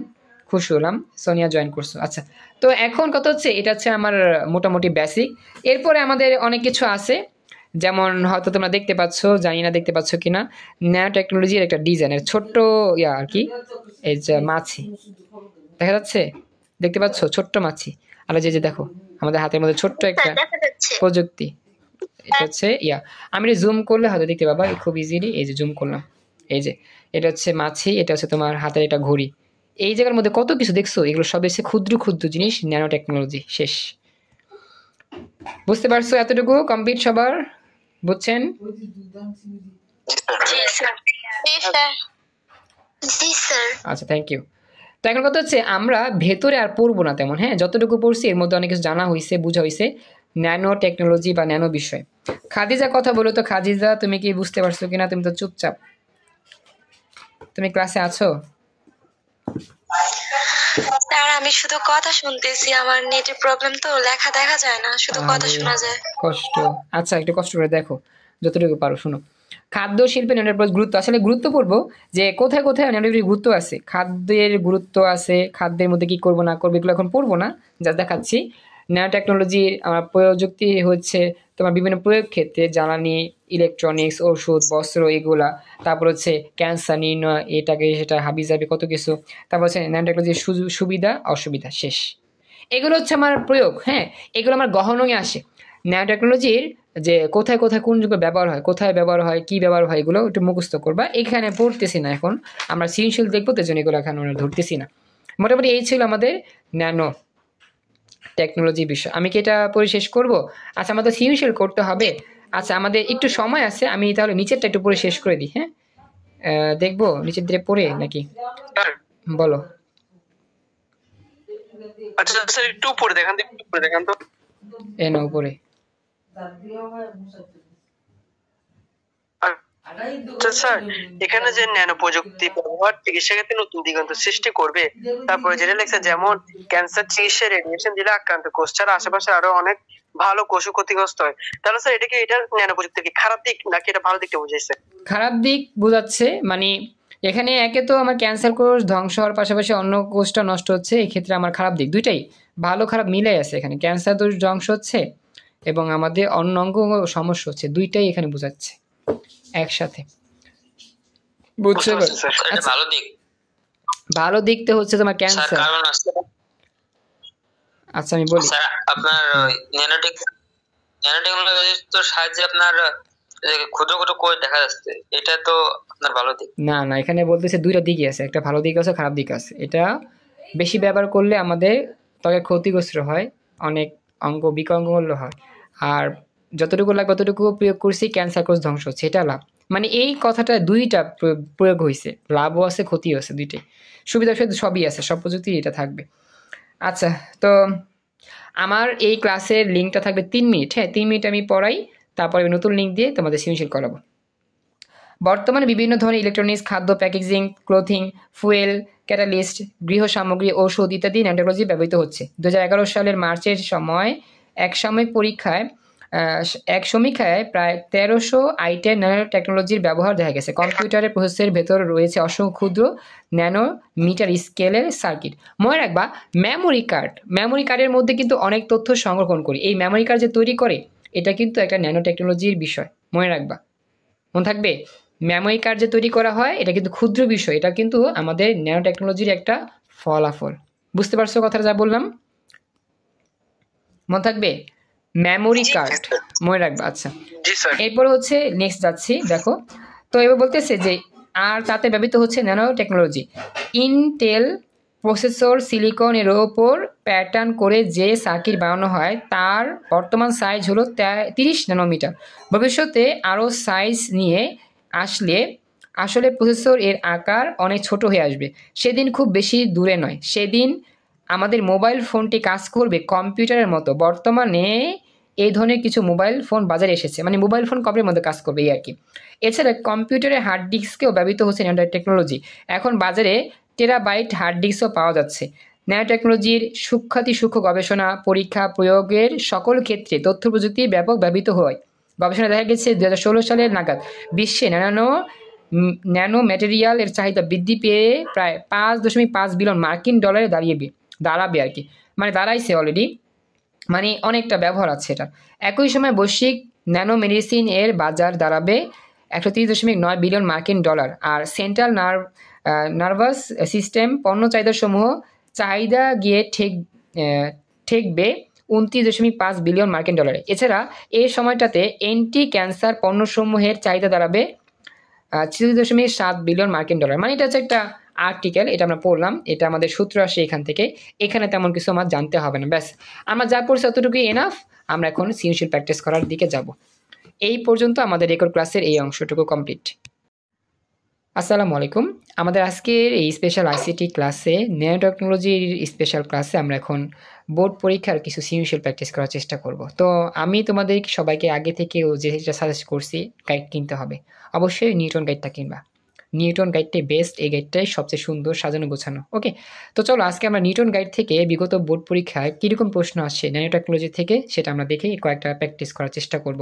খুশি হলাম, সোনিয়া জয়েন করছো। আচ্ছা, তো এখন কথা হচ্ছে, এটা হচ্ছে আমার মোটামুটি বেসিক। এরপরে আমাদের অনেক কিছু আছে, যেমন হয়তো তোমরা দেখতে পাচ্ছ, জানি না দেখতে পাচ্ছ কিনা, ন্যানো টেকনোলজির একটা ডিজাইনের ছোট্ট ইয়া আর কি, এই যে মাছি দেখা যাচ্ছে, দেখতে পাচ্ছ ছোট্ট মাছি। আর যে যে দেখো আমাদের হাতের মধ্যে ছোট্ট একটা দেখা যাচ্ছে। প্রযুক্তি, এটা হচ্ছে ইয়া। আমি জুম করলে হয়তো দেখতে পাবা খুব ইজিলি, এই যে জুম করলাম, এই যে এটা হচ্ছে মাছি, এটা হচ্ছে তোমার হাতের এটা ঘড়ি। এই জায়গার মধ্যে কত কিছু দেখছো, এগুলো সব এসে ক্ষুদ্র ক্ষুদ্র জিনিস, ন্যানো টেকনোলজি। শেষ, বুঝতে পারছো? এতটুকু কমপ্লিট সবার? বুঝছেন? জি স্যার। জি স্যার। জি স্যার। আচ্ছা, থ্যাংক ইউ। তো এখন কথা হচ্ছে, আমরা ভেতরে আর পড়বো না তেমন, হ্যাঁ, যতটুকু পড়ছি এর মধ্যে অনেক কিছু জানা হয়েছে, বোঝা হয়েছে ন্যানো টেকনোলজি বা ন্যানো বিষয়। খাদিজা কথা বলো তো, খাদিজা তুমি কি বুঝতে পারছো কিনা? তুমি তো চুপচাপ, তুমি ক্লাসে আছো? স্যার আমি শুধু কথা শুনতেছি, আমার নেটের প্রবলেম তো, লেখা দেখা যায় না, শুধু কথা শোনা যায়। কষ্ট। আচ্ছা, একটু কষ্ট করে দেখো যতটুকু পারো। শোনো, খাদ্য শিল্পে ন্যানোটেকনোলজি গুরুত্ব, আসলে গুরুত্ব পড়বো যে কোথায় কোথায় ন্যানোটেকনোলজির গুরুত্ব আছে, খাদ্যের গুরুত্ব আছে, খাদ্যের মধ্যে কি করবো না করবো এগুলো এখন পড়বো না, যা দেখাচ্ছি। ন্যানো টেকনোলজির আমার প্রযুক্তি হচ্ছে তোমার বিভিন্ন প্রয়োগ ক্ষেত্রে, জ্বালানি, ইলেকট্রনিক্স, ওষুধ, বস্ত্র, এগুলা। তারপর হচ্ছে ক্যান্সার নির্ণয়, এটাকে সেটা হাবিজাবি কত কিছু। তারপর হচ্ছে ন্যানো টেকনোলজির সুবিধা অসুবিধা। শেষ, এগুলো হচ্ছে আমার প্রয়োগ। হ্যাঁ, এগুলো আমার গহনই আসে। ন্যানো টেকনোলজির যে কোথায় কোথায় কোন যুগে ব্যবহার হয়, কোথায় ব্যবহার হয়, কি ব্যবহার হয়, এগুলো একটু মুখস্থ করবা। এখানে পড়তেছি না, এখন আমরা সৃজনশীল দেখবো, তো জন্য এগুলো এখন আমরা ধরতেছি না। মোটামুটি এই ছিল আমাদের ন্যানো টেকনোলজি বিষয়। আমি কি এটা পড়ে শেষ করবো? আচ্ছা, আমাদের সৃজনশীল করতে হবে। আচ্ছা, আমাদের একটু সময় আছে, আমি তাহলে নিচেরটা একটু পড়ে শেষ করে দিই। হ্যাঁ, দেখবো নিচের দিকে পড়ে নাকি, বলো। আচ্ছা স্যার, একটু উপরে দেখান তো, একটু উপরে দেখান তো। এ না উপরে। আচ্ছা স্যার, এখানে যে ন্যানো প্রযুক্তি ব্যবহার চিকিৎসা ক্ষেত্রে নতুন দিগন্ত সৃষ্টি করবে, তারপরে যেটা লেখছে, যেমন ক্যান্সার চিকিৎসা রেডিয়েশন দিলে আক্রান্ত কোষ ছাড়া আশেপাশে আরো অনেক ভালো কোষও ক্ষতিগ্রস্ত হয়। তাহলে স্যার এটা কি, এটা ন্যানো প্রযুক্তির কি খারাপ দিক নাকি এটা ভালো দিকটা বুঝাইছে? খারাপ দিক বোঝাচ্ছে, মানে এখানে একে তো আমার ক্যান্সার কোষ ধ্বংস হওয়ার পাশাপাশি অন্য কোষটা নষ্ট হচ্ছে, এক্ষেত্রে আমার খারাপ দিক দুইটাই, ভালো খারাপ মিলাই আছে এখানে। ক্যান্সার দোষ ধ্বংস হচ্ছে এবং আমাদের অন্য অঙ্গ সমস্যা হচ্ছে, দুইটাই এখানে বোঝাচ্ছে একসাথে। বুঝছো? আচ্ছা, ভালো দিক, ভালো দিকটা হচ্ছে তোমার ক্যান্সার। কারণ আছে আচ্ছা আমি বলি, স্যার, আপনার ন্যানোটেকনোলজির তো সাহায্যে আপনার ক্ষুদ্র ক্ষুদ্র কোষ দেখা যাচ্ছে, এটা তো আপনার ভালো দিক। না না, এখানে বলতেছে দুইটা দিকই আছে, একটা ভালো দিক আছে, খারাপ দিক আছে। এটা বেশি ব্যবহার করলে আমাদের ত্বকে ক্ষতিগ্রস্ত হয়, অনেক অঙ্গ বিকলাঙ্গ হয়। আর যতটুকু লাগবে ততটুকু প্রয়োগ করছি, ক্যান্সার কোষ ধ্বংস হচ্ছে, এটা লাভ। মানে এই কথাটা দুইটা প্রয়োগ হয়েছে, লাভও আছে ক্ষতিও আছে, দুইটাই। সুবিধা অসুবিধা সবই আছে, সব প্রযুক্তি এটা থাকবে। আচ্ছা, তো আমার এই ক্লাসের লিঙ্কটা থাকবে 3 মিনিট। হ্যাঁ, 3 মিনিট আমি পড়াই, তারপরে আমি নতুন লিঙ্ক দিয়ে তোমাদের সৃজনশীল করাবো। বর্তমানে বিভিন্ন ধরনের ইলেকট্রনিক্স, খাদ্য, প্যাকেজিং, ক্লোথিং, ফুয়েল, ক্যাটালিস্ট, গৃহ সামগ্রী, ঔষধ ইত্যাদি ন্যানো টেকনোলজি ব্যবহৃত হচ্ছে। 2011 সালের মার্চের সময় এক সমীক্ষায় প্রায় 1300 আইটেম ন্যানো টেকনোলজির ব্যবহার দেখা গেছে। কম্পিউটারের প্রসেসরের ভেতর রয়েছে অসংখ্য ক্ষুদ্র ন্যানোমিটার স্কেলের সার্কিট। মনে রাখবা মেমোরি কার্ডের মধ্যে কিন্তু অনেক তথ্য সংরক্ষণ করি। এই মেমোরি কার্ড যে তৈরি করে এটা কিন্তু একটা ন্যানো টেকনোলজির বিষয়, মনে রাখবা, মনে থাকবে। মেমোরি কার্ড যে তৈরি করা হয় এটা কিন্তু ক্ষুদ্র বিষয়, এটা কিন্তু আমাদের ন্যানো টেকনোলজির একটা ফলাফল। বুঝতে পারছো কথাটা যা বললাম? মনে থাকবে মেমোরি কার্ড, মনে রাখবা। আচ্ছা, জি স্যার। এরপর হচ্ছে নেক্সট যাচ্ছি, দেখো। তো এবার বলতেছে যে আর তাতে ব্যবহৃত হচ্ছে ন্যানো টেকনোলজি। ইন্টেল প্রসেসর সিলিকনের ওপর প্যাটার্ন করে যে সার্কিট বানানো হয় তার বর্তমান সাইজ হলো 30 ন্যানোমিটার। ভবিষ্যতে আরও সাইজ নিয়ে আসলে প্রসেসর এর আকার অনেক ছোট হয়ে আসবে। সেদিন খুব বেশি দূরে নয়, সেদিন আমাদের মোবাইল ফোনটি কাজ করবে কম্পিউটারের মতো। বর্তমানে এই ধরনের কিছু মোবাইল ফোন বাজারে এসেছে, মানে মোবাইল ফোন কম্পিউটারের মধ্যে কাজ করবে এই আর কি। এছাড়া কম্পিউটারের হার্ড ডিস্কেও ব্যবহৃত হচ্ছে ন্যানো টেকনোলজি। এখন বাজারে টেরাবাইট হার্ড ডিস্কও পাওয়া যাচ্ছে। ন্যানো টেকনোলজির সূক্ষ্ম গবেষণা, পরীক্ষা, প্রয়োগের সকল ক্ষেত্রে তথ্য প্রযুক্তি ব্যাপক ব্যবহৃত হয়। গবেষণা দেখা গেছে 2016 সালের নাগাদ বিশ্বে ন্যানো ম্যাটেরিয়াল এর চাহিদা বৃদ্ধি পেয়ে প্রায় 5.5 বিলিয়ন মার্কিন ডলারে দাঁড়াবে আর কি, মানে দাঁড়াইছে অলরেডি, মানে অনেকটা ব্যবহার আছে এটা। একই সময় বৈশ্বিক ন্যানো মেডিসিন এর বাজার দাঁড়াবে 130.9 বিলিয়ন মার্কিন ডলার। আর সেন্ট্রাল নার্ভাস সিস্টেম পণ্য চাহিদা গিয়ে ঠেকবে 29.5 বিলিয়ন মার্কিন ডলারে। এছাড়া এই সময়টাতে অ্যান্টি ক্যান্সার পণ্যসমূহের চাহিদা দাঁড়াবে 36.7 বিলিয়ন মার্কিন ডলার। মানে এটা হচ্ছে একটা আর্টিকেল, এটা আমরা পড়লাম, এটা আমাদের সূত্র আসে এখান থেকে। এখানে তেমন কিছু আমার জানতে হবে না, ব্যাস আমরা যা পড়ছি অতটুকুই এনাফ। আমরা এখন সৃজনশীল প্র্যাকটিস করার দিকে যাব। এই পর্যন্ত আমাদের রেকর্ড ক্লাসের এই অংশটুকু কমপ্লিট। আসসালামু আলাইকুম। আমাদের আজকের এই স্পেশাল আইসিটি ক্লাসে, ন্যানো টেকনোলজির স্পেশাল ক্লাসে আমরা এখন বোর্ড পরীক্ষার কিছু সৃজনশীল প্র্যাকটিস করার চেষ্টা করব। তো আমি তোমাদের সবাইকে আগে থেকেও যেটা সাজেস্ট করছি, গাইড কিনতে হবে। অবশ্যই নিউটন গাইডটা কিনবা। নিউটন গাইডটাই বেস্ট, এই গাইডটাই সবচেয়ে সুন্দর, সাজানো গোছানো। ওকে, তো চলো আজকে আমরা নিউটন গাইড থেকে বিগত বোর্ড পরীক্ষায় কীরকম প্রশ্ন আসছে ন্যানো টেকনোলজি থেকে সেটা আমরা দেখে কয়েকটা প্র্যাকটিস করার চেষ্টা করব।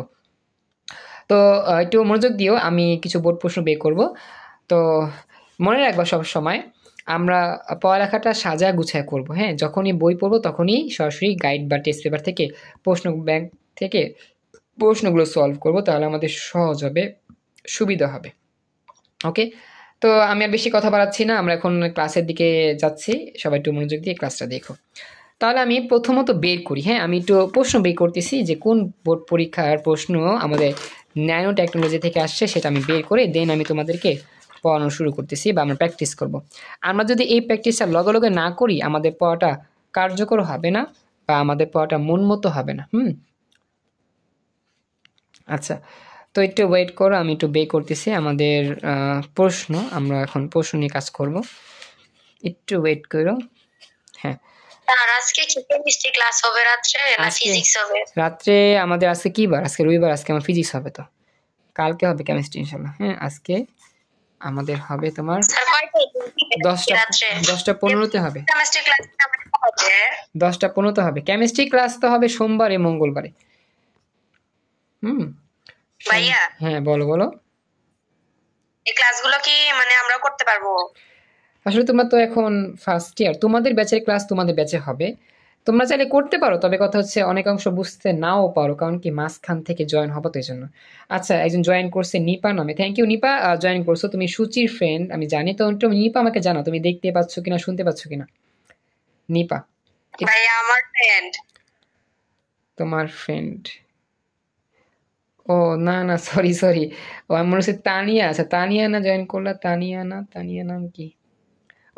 তো একটু মনোযোগ দিও, আমি কিছু বোর্ড প্রশ্ন বের করব। তো মনে রাখবা সব সময় আমরা পড়ালেখাটা সাজা গুছায় করব। হ্যাঁ, যখনই বই পড়বো তখনই সরাসরি গাইড বা টেস্ট পেপার থেকে প্রশ্ন ব্যাংক থেকে প্রশ্নগুলো সলভ করব, তাহলে আমাদের সহজ হবে, সুবিধা হবে। ওকে, তো আমি আর বেশি কথা বাড়াচ্ছি না, আমরা এখন ক্লাসের দিকে যাচ্ছি। সবাই একটু মনোযোগ দিয়ে ক্লাসটা দেখো। তাহলে আমি প্রথমত বের করি। হ্যাঁ, আমি একটু প্রশ্ন বের করতেছি যে কোন বোর্ড পরীক্ষার প্রশ্ন আমাদের ন্যানো টেকনোলজি থেকে আসছে, সেটা আমি বের করে দেন আমি তোমাদেরকে পড়ানো শুরু করতেছি বা আমরা প্র্যাকটিস করব। আমরা যদি এই প্র্যাকটিসটা লগে লগে না করি আমাদের পড়াটা কার্যকর হবে না বা আমাদের পড়াটা মন মতো হবে না। আচ্ছা, তো একটু ওয়েট করো, আমি একটু বের করতেছি আমাদের প্রশ্ন। আমরা এখন প্রশ্ন নিয়ে কাজ করব, একটু ওয়েট করো। হ্যাঁ, আজকে কি কেমিস্ট্রি ক্লাস হবে রাত্রে না ফিজিক্স হবে? রাত্রে আমাদের আজকে কি বার? আজকে রবিবার, আজকে আমার ফিজিক্স হবে। তো কালকে হবে কেমিস্ট্রি ইনশাআল্লাহ। হ্যাঁ, আজকে আমাদের হবে তোমার 10:15-তে হবে। কেমিস্ট্রি ক্লাস হবে 10:15-তে হবে। কেমিস্ট্রি ক্লাস তো হবে সোমবারে মঙ্গলবারে। ভাইয়া। হ্যাঁ, বলো। এই ক্লাসগুলো কি মানে আমরা করতে পারবো? আসলে তোমরা তো এখন ফার্স্ট ইয়ার, তোমাদের ব্যাচের ক্লাস তোমাদের ব্যাচে হবে, তোমরা চাইলে করতে পারো। তবে কথা হচ্ছে অনেক অংশ বুঝতে নাও পারো, কারণ কি মাঝখান থেকে জয়েন হবো তো এই জন্য। আচ্ছা, একজন জয়েন করছে নিপা নামে, থ্যাংক ইউ নিপা, জয়েন করছো। তুমি সুচির ফ্রেন্ড আমি জানি। তো নিপা আমাকে জানো তুমি দেখতে পাচ্ছ কিনা, শুনতে পাচ্ছ কিনা? নিপা ভাইয়া আমার ফ্রেন্ড। তোমার ফ্রেন্ড? ও না সরি, ও আমার মনে হচ্ছে তানিয়া। আচ্ছা, তানিয়া না জয়েন করলা? তানিয়া নাম কি?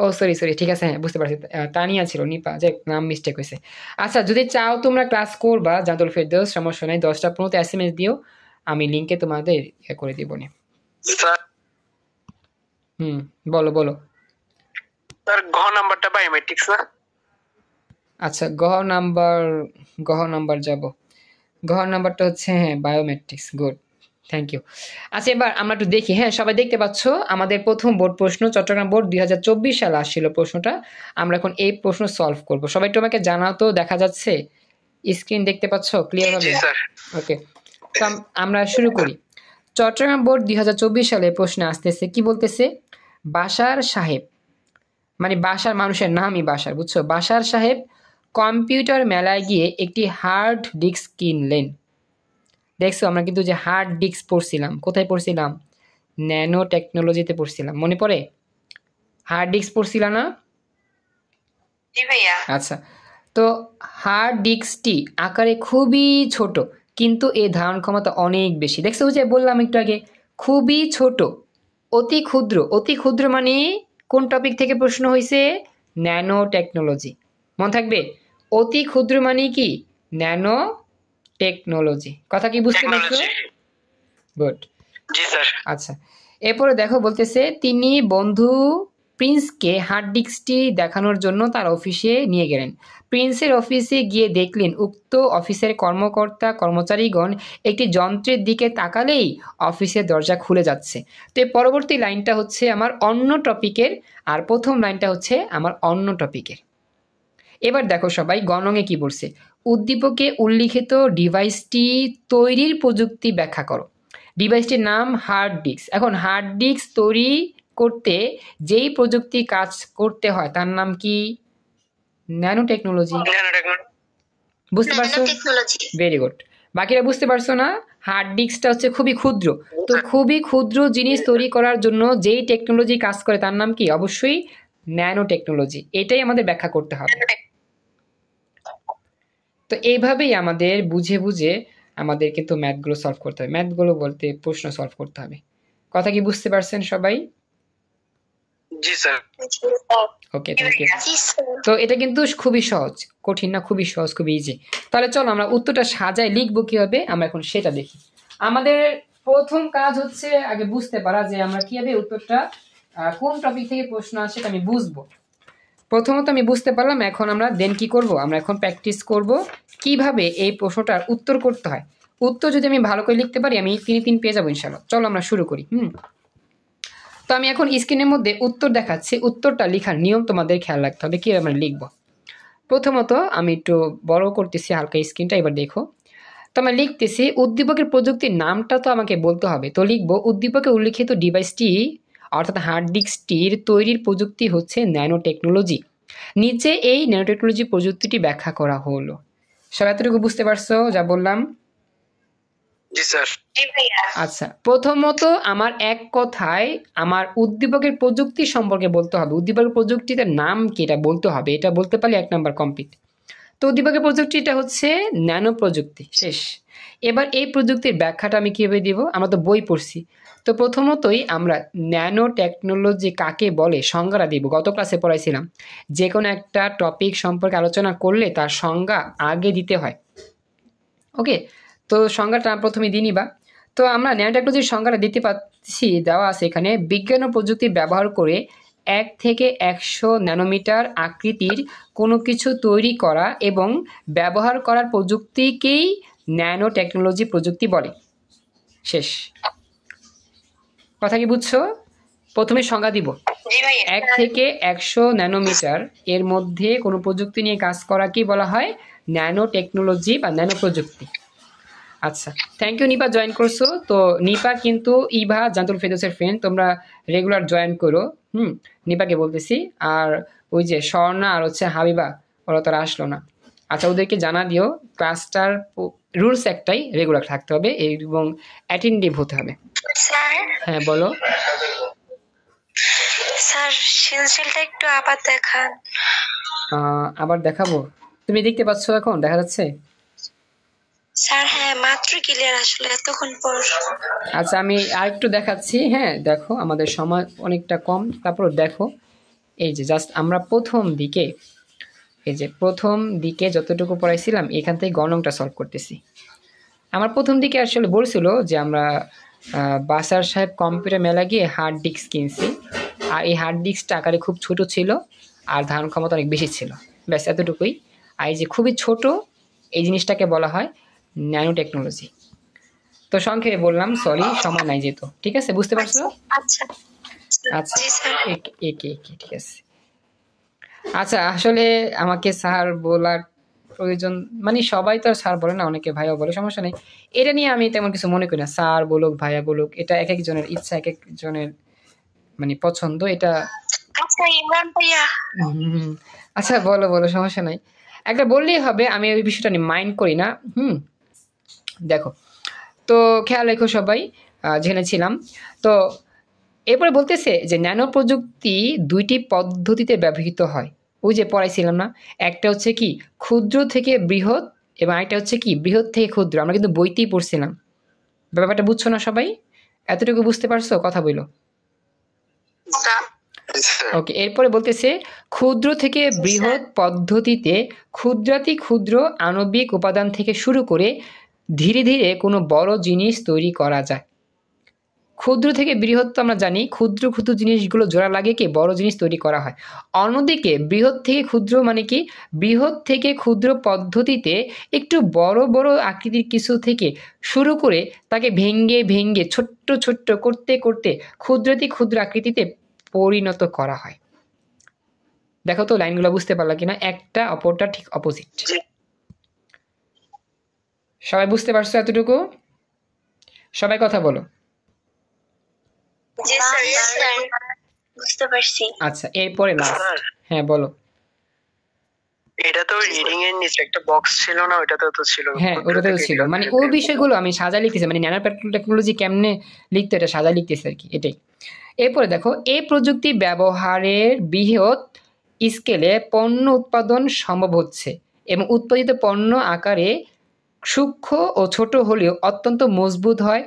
ও সরি, ঠিক আছে, হ্যাঁ বুঝতে পারছি, তানিয়া ছিল, নিপা, যে নাম মিস্টেক হয়েছে। আচ্ছা, যদি চাও তোমরা ক্লাস করবা জাদুল ফেরদৌস, সমস্যা নাই, 10:15-তে SMS দিও, আমি লিঙ্কে তোমাদের করে দিব নি। বলো স্যার, ঘ নাম্বারটা বায়োমেট্রিক্স না? আচ্ছা, গহ নাম্বার যাব। গহ নাম্বারটা হচ্ছে হ্যাঁ বায়োমেট্রিক্স। Good, thank you. আচ্ছা, এবার আমরা একটু দেখি। হ্যাঁ, সবাই দেখতে পাচ্ছ আমাদের প্রথম বোর্ড প্রশ্ন, চট্টগ্রাম বোর্ড 2024 সালে আসছিল প্রশ্নটা। আমরা এখন এই প্রশ্ন সলভ করব। সবাই একটু আমাকে জানাও তো, দেখা যাচ্ছে স্ক্রিন দেখতে পাচ্ছ ক্লিয়ার জি ভাবে? স্যার। ওকে, তো আমরা শুরু করি। চট্টগ্রাম বোর্ড 2024 সালে প্রশ্নে আসতেছে, কি বলতেছে? বাশার সাহেব, মানে বাসার মানুষের নামই বাশার, বুঝছো? বাশার সাহেব কম্পিউটার মেলায় গিয়ে একটি হার্ড ডিস্ক কিনলেন। দেখছো, আমরা কিন্তু যে হার্ড ডিস্ক পড়ছিলাম, কোথায় পড়ছিলাম? ন্যানো টেকনোলজিতে পড়ছিলাম, মনে পড়ে? হার্ড ডিস্ক পড়ছিলাম না? জি ভাইয়া। আচ্ছা, তো হার্ড ডিস্কটি আকারে খুবই ছোট, কিন্তু এর ধারণ ক্ষমতা অনেক বেশি। দেখছো, যে বললাম একটু আগে, খুবই ছোট, অতি ক্ষুদ্র। অতি ক্ষুদ্র মানে কোন টপিক থেকে প্রশ্ন হয়েছে? Nano technology. মনে থাকবে, অতি ক্ষুদ্র মানে কি? Nano technology. কথা কি বুঝতে পারছো? গুড। জি স্যার। আচ্ছা, এরপরে দেখো বলতেছে, তিনি বন্ধু প্রিন্সকে হার্ড ডিস্কটি দেখানোর জন্য তার অফিসে নিয়ে গেলেন। প্রিন্সের অফিসে গিয়ে দেখলেন উক্ত অফিসের কর্মকর্তা কর্মচারীগণ একটি যন্ত্রের দিকে তাকালেই অফিসের দরজা খুলে যাচ্ছে। তো এই পরবর্তী লাইনটা হচ্ছে আমার অন্য টপিকের, আর প্রথম লাইনটা হচ্ছে আমার অন্য টপিকের। এবার দেখো সবাই, গণঙে কি বলছে? উদ্দীপকে উল্লিখিত ডিভাইসটি তৈরির প্রযুক্তি ব্যাখ্যা করো। ডিভাইসটির নাম হার্ড ডিস্ক। এখন হার্ড ডিস্ক তৈরি করতে যেই প্রযুক্তি কাজ করতে হয় তার নাম কি? Nano technology. বুঝতে পারছো? টেকনোলজি। Very good. বাকিরা বুঝতে পারছো না? হার্ড ডিস্কটা হচ্ছে খুবই ক্ষুদ্র, তো খুবই ক্ষুদ্র জিনিস তৈরি করার জন্য যেই টেকনোলজি কাজ করে তার নাম কি? অবশ্যই ন্যানো টেকনোলজি। এটাই আমাদের ব্যাখ্যা করতে হবে। তো এইভাবেই আমাদের বুঝে বুঝে আমাদের কিন্তু ম্যাথগুলো সলভ করতে হবে। ম্যাথগুলো বলতে প্রশ্ন সলভ করতে হবে। কথা কি বুঝতে পারছেন সবাই? জি স্যার। Okay, thank you. তো এটা কিন্তু খুবই সহজ, কঠিন না, খুবই সহজ, খুবই ইজি। তাহলে চলো আমরা উত্তরটা সাজায় লিখবো কিভাবে, আমরা এখন সেটা দেখি। আমাদের প্রথম কাজ হচ্ছে আগে বুঝতে পারা যে আমরা কিভাবে উত্তরটা কোন টপিক থেকে প্রশ্ন আসে আমি বুঝবো। প্রথমত আমি বুঝতে পারলাম, এখন আমরা দেন কি করব? আমরা এখন প্র্যাকটিস করব কিভাবে এই প্রশ্নটার উত্তর করতে হয়। উত্তর যদি আমি ভালো করে লিখতে পারি, আমি 3 পেয়ে যাবো ইনশাআল্লাহ। চলো আমরা শুরু করি। তো আমি এখন স্ক্রিনের মধ্যে উত্তর দেখাচ্ছি। উত্তরটা লেখার নিয়ম তোমাদের খেয়াল রাখতে হবে, কীভাবে আমরা লিখব। প্রথমত আমি একটু বড় করতেছি হালকা স্ক্রিনটা, এবার দেখো। তো আমরা লিখতেছি, উদ্দীপকের প্রযুক্তির নামটা তো আমাকে বলতে হবে। তো লিখবো, উদ্দীপকে উল্লিখিত ডিভাইসটি অর্থাৎ হার্ড ডিস্কটির তৈরির প্রযুক্তি হচ্ছে ন্যানো টেকনোলজি। নিচে এই ন্যানো টেকনোলজি প্রযুক্তিটি ব্যাখ্যা করা হলো। সব এতটুকু বুঝতে পারছো যা বললাম? জি স্যার। আচ্ছা, প্রথমত আমার এক কথায় আমার উদ্দীপকের প্রযুক্তি সম্পর্কে বলতে হবে। উদ্দীপকের প্রযুক্তিতে নাম কি এটা বলতে হবে, এটা বলতে পারলে 1 নাম্বার কমপ্লিট। তো উদ্দীপকের প্রযুক্তিটা হচ্ছে ন্যানো প্রযুক্তি, শেষ। এবার এই প্রযুক্তির ব্যাখ্যাটা আমি কীভাবে দিব? আমরা তো বই পড়ছি। তো প্রথমতই আমরা ন্যানো টেকনোলজি কাকে বলে সংজ্ঞাটা দিব। গত ক্লাসে পড়াইছিলাম যে কোনো একটা টপিক সম্পর্কে আলোচনা করলে তার সংজ্ঞা আগে দিতে হয়। ওকে, তো সংজ্ঞাটা প্রথমে দিয়ে নিবা। তো আমরা ন্যানো টেকনোলজির সংজ্ঞাটা দিতে পাচ্ছি, দেওয়া আছে এখানে, বিজ্ঞান ও প্রযুক্তি ব্যবহার করে 1 থেকে 100 ন্যানোমিটার আকৃতির কোনো কিছু তৈরি করা এবং ব্যবহার করার প্রযুক্তিকেই ন্যানো টেকনোলজি প্রযুক্তি বলে, শেষ। কথা কি বুঝছো? প্রথমে সংজ্ঞা দিব, 1 থেকে 100 ন্যানোমিটার এর মধ্যে কোনো প্রযুক্তি নিয়ে কাজ করা কি বলা হয়? ন্যানো টেকনোলজি বা ন্যানো প্রযুক্তি। আচ্ছা, থ্যাংক ইউ নিপা, জয়েন করছো। তো নিপা কিন্তু ইভা জান্তুল ফেরদৌসের ফ্রেন্ড, তোমরা রেগুলার জয়েন করো। নিপাকে বলতেছি। আর ওই যে স্বর্ণা আর হচ্ছে হাবিবা, ওরা তো আসলো না। আচ্ছা, ওদেরকে জানা দিও ক্লাসটার রুলস একটাই, রেগুলার থাকতে হবে এবং অ্যাটেন্টিভ হতে হবে। হ্যাঁ বলো। স্যার সিলসিলটা একটু আবার দেখান। আবার দেখাবো? তুমি দেখতে পাচ্ছ এখন? দেখা যাচ্ছে? স্যার হ্যাঁ, মাত্র ক্লিয়ার আসলে এতক্ষণ পর। আচ্ছা, আমি আরেকটু দেখাচ্ছি। হ্যাঁ দেখো, আমাদের সময় অনেকটা কম, তারপর দেখো। এই যে জাস্ট আমরা প্রথম দিকে যতটুকু পড়াইছিলাম এখান থেকে গণংটা সলভ করতেছি। আমার প্রথম দিকে আসলে বলছিল যে আমরা বাসার সাহেব কম্পিউটার মেলা গিয়ে হার্ড ডিস্ক কিনছি, আর এই হার্ড ডিস্কটা আকারে খুব ছোট ছিল আর ধারণ ক্ষমতা অনেক বেশি ছিল, ব্যাস এতটুকুই। আর এই যে খুবই ছোট এই জিনিসটাকে বলা হয় ন্যানো টেকনোলজি। তো সংক্ষেপে বললাম, সরি সময় নাই যেত। ঠিক আছে, বুঝতে পারছো? আচ্ছা আচ্ছা, জি স্যার। একে একে একে, ঠিক আছে। আচ্ছা, আসলে আমাকে স্যার বলার প্রয়োজন, মানে সবাই তো আর স্যার বলে না, অনেকে ভাইয়া বলে, সমস্যা নেই। এটা নিয়ে আমি তেমন কিছু মনে করি না, স্যার বলুক ভাইয়া বলুক, এটা এক একজনের ইচ্ছা, এক একজনের মানে পছন্দ এটা। আচ্ছা ইমরান ভাইয়া। হুম, আচ্ছা বলো বলো, সমস্যা নাই, একটা বললেই হবে, আমি ওই বিষয়টা নিয়ে মাইন্ড করি না। দেখো, তো খেয়াল রেখো সবাই, জেনেছিলাম। তো এরপরে বলতেছে যে ন্যানো প্রযুক্তি দুইটি পদ্ধতিতে ব্যবহৃত হয়। ওই যে পড়াইছিলাম না, একটা হচ্ছে কি ক্ষুদ্র থেকে বৃহৎ, এবং আরেকটা হচ্ছে কি বৃহৎ থেকে ক্ষুদ্র। আমরা কিন্তু বইতেই পড়ছিলাম। ব্যাপারটা বুঝছো না সবাই? এতটুকু বুঝতে পারছো? কথা বলো। ওকে, এরপরে বলতেছে ক্ষুদ্র থেকে বৃহৎ পদ্ধতিতে ক্ষুদ্রাতি ক্ষুদ্র আণবিক উপাদান থেকে শুরু করে ধীরে ধীরে কোনো বড় জিনিস তৈরি করা যায়। ক্ষুদ্র থেকে বৃহৎ তো আমরা জানি, ক্ষুদ্র ক্ষুদ্র জিনিসগুলো জোড়া লাগিয়ে কি বড় জিনিস তৈরি করা হয়। অন্যদিকে বৃহৎ থেকে ক্ষুদ্র মানে কি, বৃহৎ থেকে ক্ষুদ্র পদ্ধতিতে একটু বড় বড় আকৃতির কিছু থেকে শুরু করে তাকে ভেঙ্গে ভেঙ্গে ছোট্ট ছোট্ট করতে করতে ক্ষুদ্রাতি ক্ষুদ্র আকৃতিতে পরিণত করা হয়। দেখো তো লাইনগুলো বুঝতে পারলা কিনা, একটা অপরটা ঠিক অপোজিট। সবাই বুঝতে পারছো এতটুকু? সবাই কথা বলো। জি স্যার, ইয়েস স্যার, বুঝতে পারছি। আচ্ছা, এরপরে লাস্ট। হ্যাঁ বলো। এটা তো রিডিং এর নিচে একটা বক্স ছিল না, ওইটাতে তো ছিল। হ্যাঁ, ওটাতে তো ছিল, মানে ওই বিষয়গুলো আমি সাজা লিখতেছি, মানে ন্যানো টেকনোলজি কেমনে লিখতে, এটা সাজা লিখতেছি আর কি, এটাই। এরপরে দেখো, এই প্রযুক্তি ব্যবহারের বৃহৎ স্কেলে পণ্য উৎপাদন সম্ভব হচ্ছে, এবং উৎপাদিত পণ্য আকারে সূক্ষ্ম ও ছোট হলেও অত্যন্ত মজবুত হয়,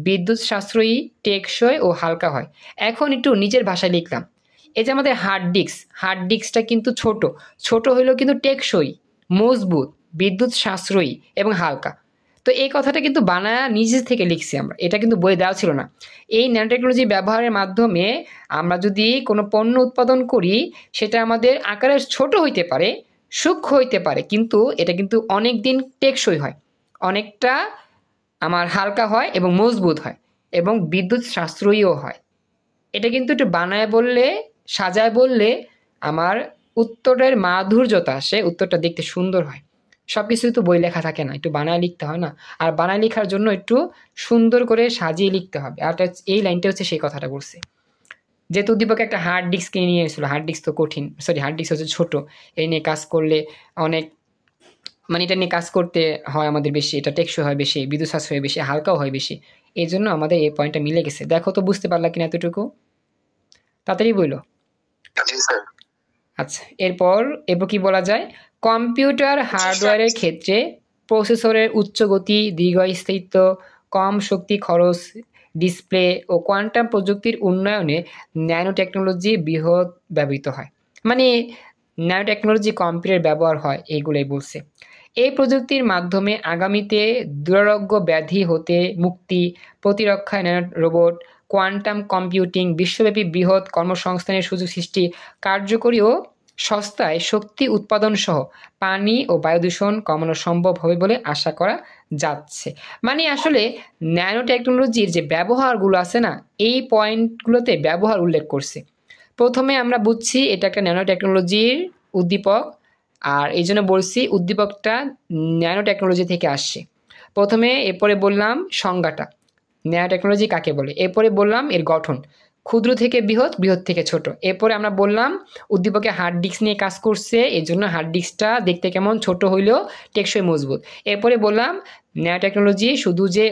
বিদ্যুৎ সাশ্রয়ী, টেকসই ও হালকা হয়। এখন একটু নিজের ভাষায় লিখলাম। এই যে আমাদের হার্ড ডিস্কটা কিন্তু ছোট, ছোট হলেও কিন্তু টেকসই, মজবুত, বিদ্যুৎ সাশ্রয়ী এবং হালকা। তো এই কথাটা কিন্তু বানায়া নিজে থেকে লিখছি আমরা, এটা কিন্তু বইয়ে দেওয়া ছিল না। এই ন্যানো টেকনোলজি ব্যবহারের মাধ্যমে আমরা যদি কোনো পণ্য উৎপাদন করি, সেটা আমাদের আকারে ছোট হইতে পারে, সূক্ষ্ম হইতে পারে, কিন্তু এটা কিন্তু অনেক দিন টেকসই হয়, অনেকটা আমার হালকা হয় এবং মজবুত হয়, এবং বিদ্যুৎ সাশ্রয়ীও হয়। এটা কিন্তু একটু বানায় বললে, সাজায় বললে আমার উত্তরের মাধুর্যতা আসে, উত্তরটা দেখতে সুন্দর হয়। সব কিছুই তো বই লেখা থাকে না, একটু বানায় লিখতে হয় না? আর বানায় লেখার জন্য একটু সুন্দর করে সাজিয়ে লিখতে হবে। আর এই লাইনটা হচ্ছে সেই কথাটা বলছে। যেহেতু উদ্দীপক একটা হার্ড ডিস্ক কিনে নিয়ে এসেছিল, হার্ড ডিস্ক তো কঠিন, সরি হার্ড ডিস্ক হচ্ছে ছোট, এই নিয়ে কাজ করলে অনেক, মানে এটা নিয়ে কাজ করতে হয় আমাদের বেশি, এটা টেকসই হয় বেশি, বিদ্যুৎ সাশ্রয় বেশি, হালকাও হয় বেশি। এই জন্য আমাদের এই পয়েন্টটা মিলে গেছে। দেখো তো বুঝতে পারলা কিনা এতটুকু? তাড়াতাড়ি বইলো। আচ্ছা, এরপর কি বলা যায়, কম্পিউটার হার্ডওয়্যারের ক্ষেত্রে প্রসেসরের উচ্চ গতি, দীর্ঘস্থায়িত্ব, কম শক্তি খরচ, ডিসপ্লে ও কোয়ান্টাম প্রযুক্তির উন্নয়নে ন্যানো টেকনোলজি বৃহৎ ব্যবহৃত হয়। মানে ন্যানো টেকনোলজি কম্পিউটার ব্যবহার হয়, এইগুলোই বলছে। এই প্রযুক্তির মাধ্যমে আগামীতে দুরারোগ্য ব্যাধি হতে মুক্তি, প্রতিরক্ষায় ন্যানো রোবট, কোয়ান্টাম কম্পিউটিং, বিশ্বব্যাপী বৃহৎ কর্মসংস্থানের সুযোগ সৃষ্টি, কার্যকরী ও সস্তায় শক্তি উৎপাদন সহ পানি ও বায়ু দূষণ কমানো সম্ভব হবে বলে আশা করা যাচ্ছে। মানে আসলে ন্যানো টেকনোলজির যে ব্যবহারগুলো আছে না, এই পয়েন্টগুলোতে ব্যবহার উল্লেখ করছে। প্রথমে আমরা বুঝছি এটা একটা ন্যানো টেকনোলজির উদ্দীপক, আর এই জন্য বলছি উদ্দীপকটা ন্যানো টেকনোলজি থেকে আসছে। প্রথমে এরপরে বললাম সংজ্ঞাটা, ন্যানো টেকনোলজি কাকে বলে। এরপরে বললাম এর গঠন, ক্ষুদ্র থেকে বৃহৎ, বৃহৎ থেকে ছোট। এরপরে আমরা বললাম উদ্দীপকে হার্ড ডিস্ক নিয়ে কাজ করছে, এই জন্য হার্ড ডিস্কটা দেখতে কেমন, ছোট হইলেও টেকসই মজবুত। এরপরে বললাম ন্যানো টেকনোলজি শুধু যে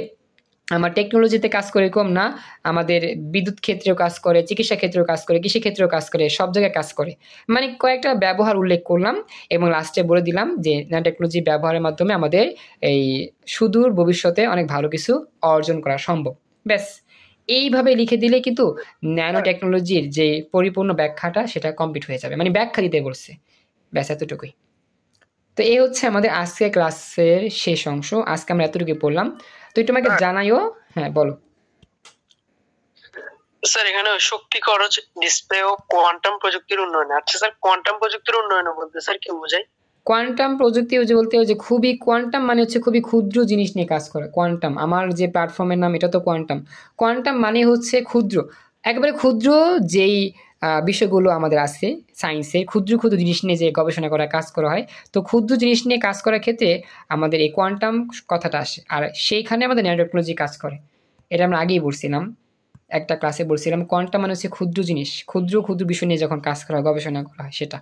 আমার টেকনোলজিতে কাজ করে কম না, আমাদের বিদ্যুৎ ক্ষেত্রেও কাজ করে, চিকিৎসা ক্ষেত্রেও কাজ করে, কৃষি ক্ষেত্রেও কাজ করে, সব জায়গায় কাজ করে। মানে কয়েকটা ব্যবহার উল্লেখ করলাম, এবং লাস্টে বলে দিলাম যে ন্যানো টেকনোলজি ব্যবহারের মাধ্যমে আমাদের এই সুদূর ভবিষ্যতে অনেক ভালো কিছু অর্জন করা সম্ভব। ব্যাস, এইভাবে লিখে দিলে কিন্তু ন্যানো টেকনোলজির যে পরিপূর্ণ ব্যাখ্যাটা সেটা কমপ্লিট হয়ে যাবে, মানে ব্যাখ্যা দিতে বলছে। ব্যাস, এতটুকুই। তো এই হচ্ছে আমাদের আজকের ক্লাসের শেষ অংশ। আজকে আমরা এতটুকুই পড়লাম। তো একটু আমাকে জানাইও। হ্যাঁ বলো। স্যার এখানে শক্তি খরচ, ডিসপ্লে ও কোয়ান্টাম প্রযুক্তির উন্নয়ন। আচ্ছা স্যার, কোয়ান্টাম প্রযুক্তির উন্নয়ন বলতে স্যার কি বোঝায়? কোয়ান্টাম প্রযুক্তি ওই যে বলতে ওই যে খুবই কোয়ান্টাম মানে হচ্ছে খুবই ক্ষুদ্র জিনিস নিয়ে কাজ করে। কোয়ান্টাম আমার যে প্ল্যাটফর্মের নাম এটা তো কোয়ান্টাম। কোয়ান্টাম মানে হচ্ছে ক্ষুদ্র, একেবারে ক্ষুদ্র যেই বিষয়গুলো আমাদের আছে সায়েন্সে, ক্ষুদ্র ক্ষুদ্র জিনিস নিয়ে যে গবেষণা করা কাজ করা হয়, তো ক্ষুদ্র জিনিস নিয়ে কাজ করার ক্ষেত্রে আমাদের এই কোয়ান্টাম কথাটা আসে, আর সেইখানে আমাদের ন্যানো টেকনোলজি কাজ করে। এটা আমরা আগেই বলছিলাম, একটা ক্লাসে বলছিলাম কোয়ান্টাম মানে হচ্ছে ক্ষুদ্র জিনিস, ক্ষুদ্র ক্ষুদ্র বিষয় নিয়ে যখন কাজ করা হয়, গবেষণা করা হয় সেটা।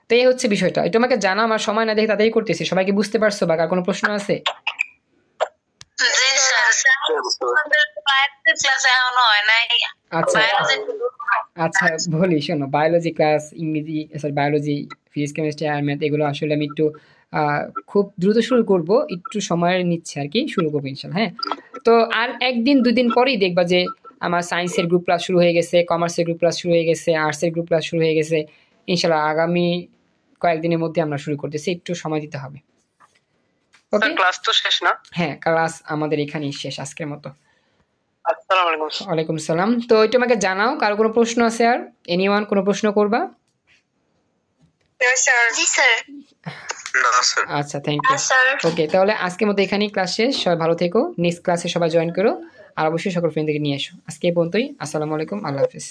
তো এই হচ্ছে বিষয়টা, এটা আমাকে জানা, আমার সময় না দেখে তাড়াতাড়ি করতেছি। সবাইকে বুঝতে পারছো বা কার কোনো প্রশ্ন আছে? জি স্যার, আমাদের বায়োলজি ক্লাস এখনো হয় নাই। আচ্ছা বায়োলজি আচ্ছা বলি, শোনো, বায়োলজি ক্লাস, ইংরেজি সরি বায়োলজি, ফিজিক্স, কেমিস্ট্রি আর ম্যাথ এগুলো আসলে আমি একটু খুব দ্রুত শুরু করব, একটু সময় নিচ্ছে আর কি, শুরু করবো ইনশাল্লাহ। হ্যাঁ, তো আর একদিন দুই দিন পরেই দেখবা যে আমার সায়েন্সের গ্রুপ ক্লাস শুরু হয়ে গেছে, কমার্সের গ্রুপ ক্লাস শুরু হয়ে গেছে, আর্টসের গ্রুপ ক্লাস শুরু হয়ে গেছে। ইনশাল্লাহ আগামী কয়েকদিনের মধ্যে আমরা শুরু করতেছি, একটু সময় দিতে হবে। ওকে, স্যার ক্লাস তো শেষ না? হ্যাঁ ক্লাস আমাদের এখানেই শেষ আজকের মতো। আসসালামু আলাইকুম। ওয়ালাইকুম সালাম। তো এটা আমাকে জানাও, কারো কোনো প্রশ্ন আছে? আর এনিওয়ান কোনো প্রশ্ন করবা? স্যার। জি স্যার। না স্যার। আচ্ছা, থ্যাংক ইউ। স্যার। ওকে, তাহলে আজকের মতো এখানেই ক্লাস শেষ। সবাই ভালো থেকো, নেক্সট ক্লাসে সবাই জয়েন করো, আর অবশ্যই সকল ফ্রেন্ডদেরকে নিয়ে এসো। আজকে এই পর্যন্তই। আসসালামু আলাইকুম, আল্লাহ হাফিজ।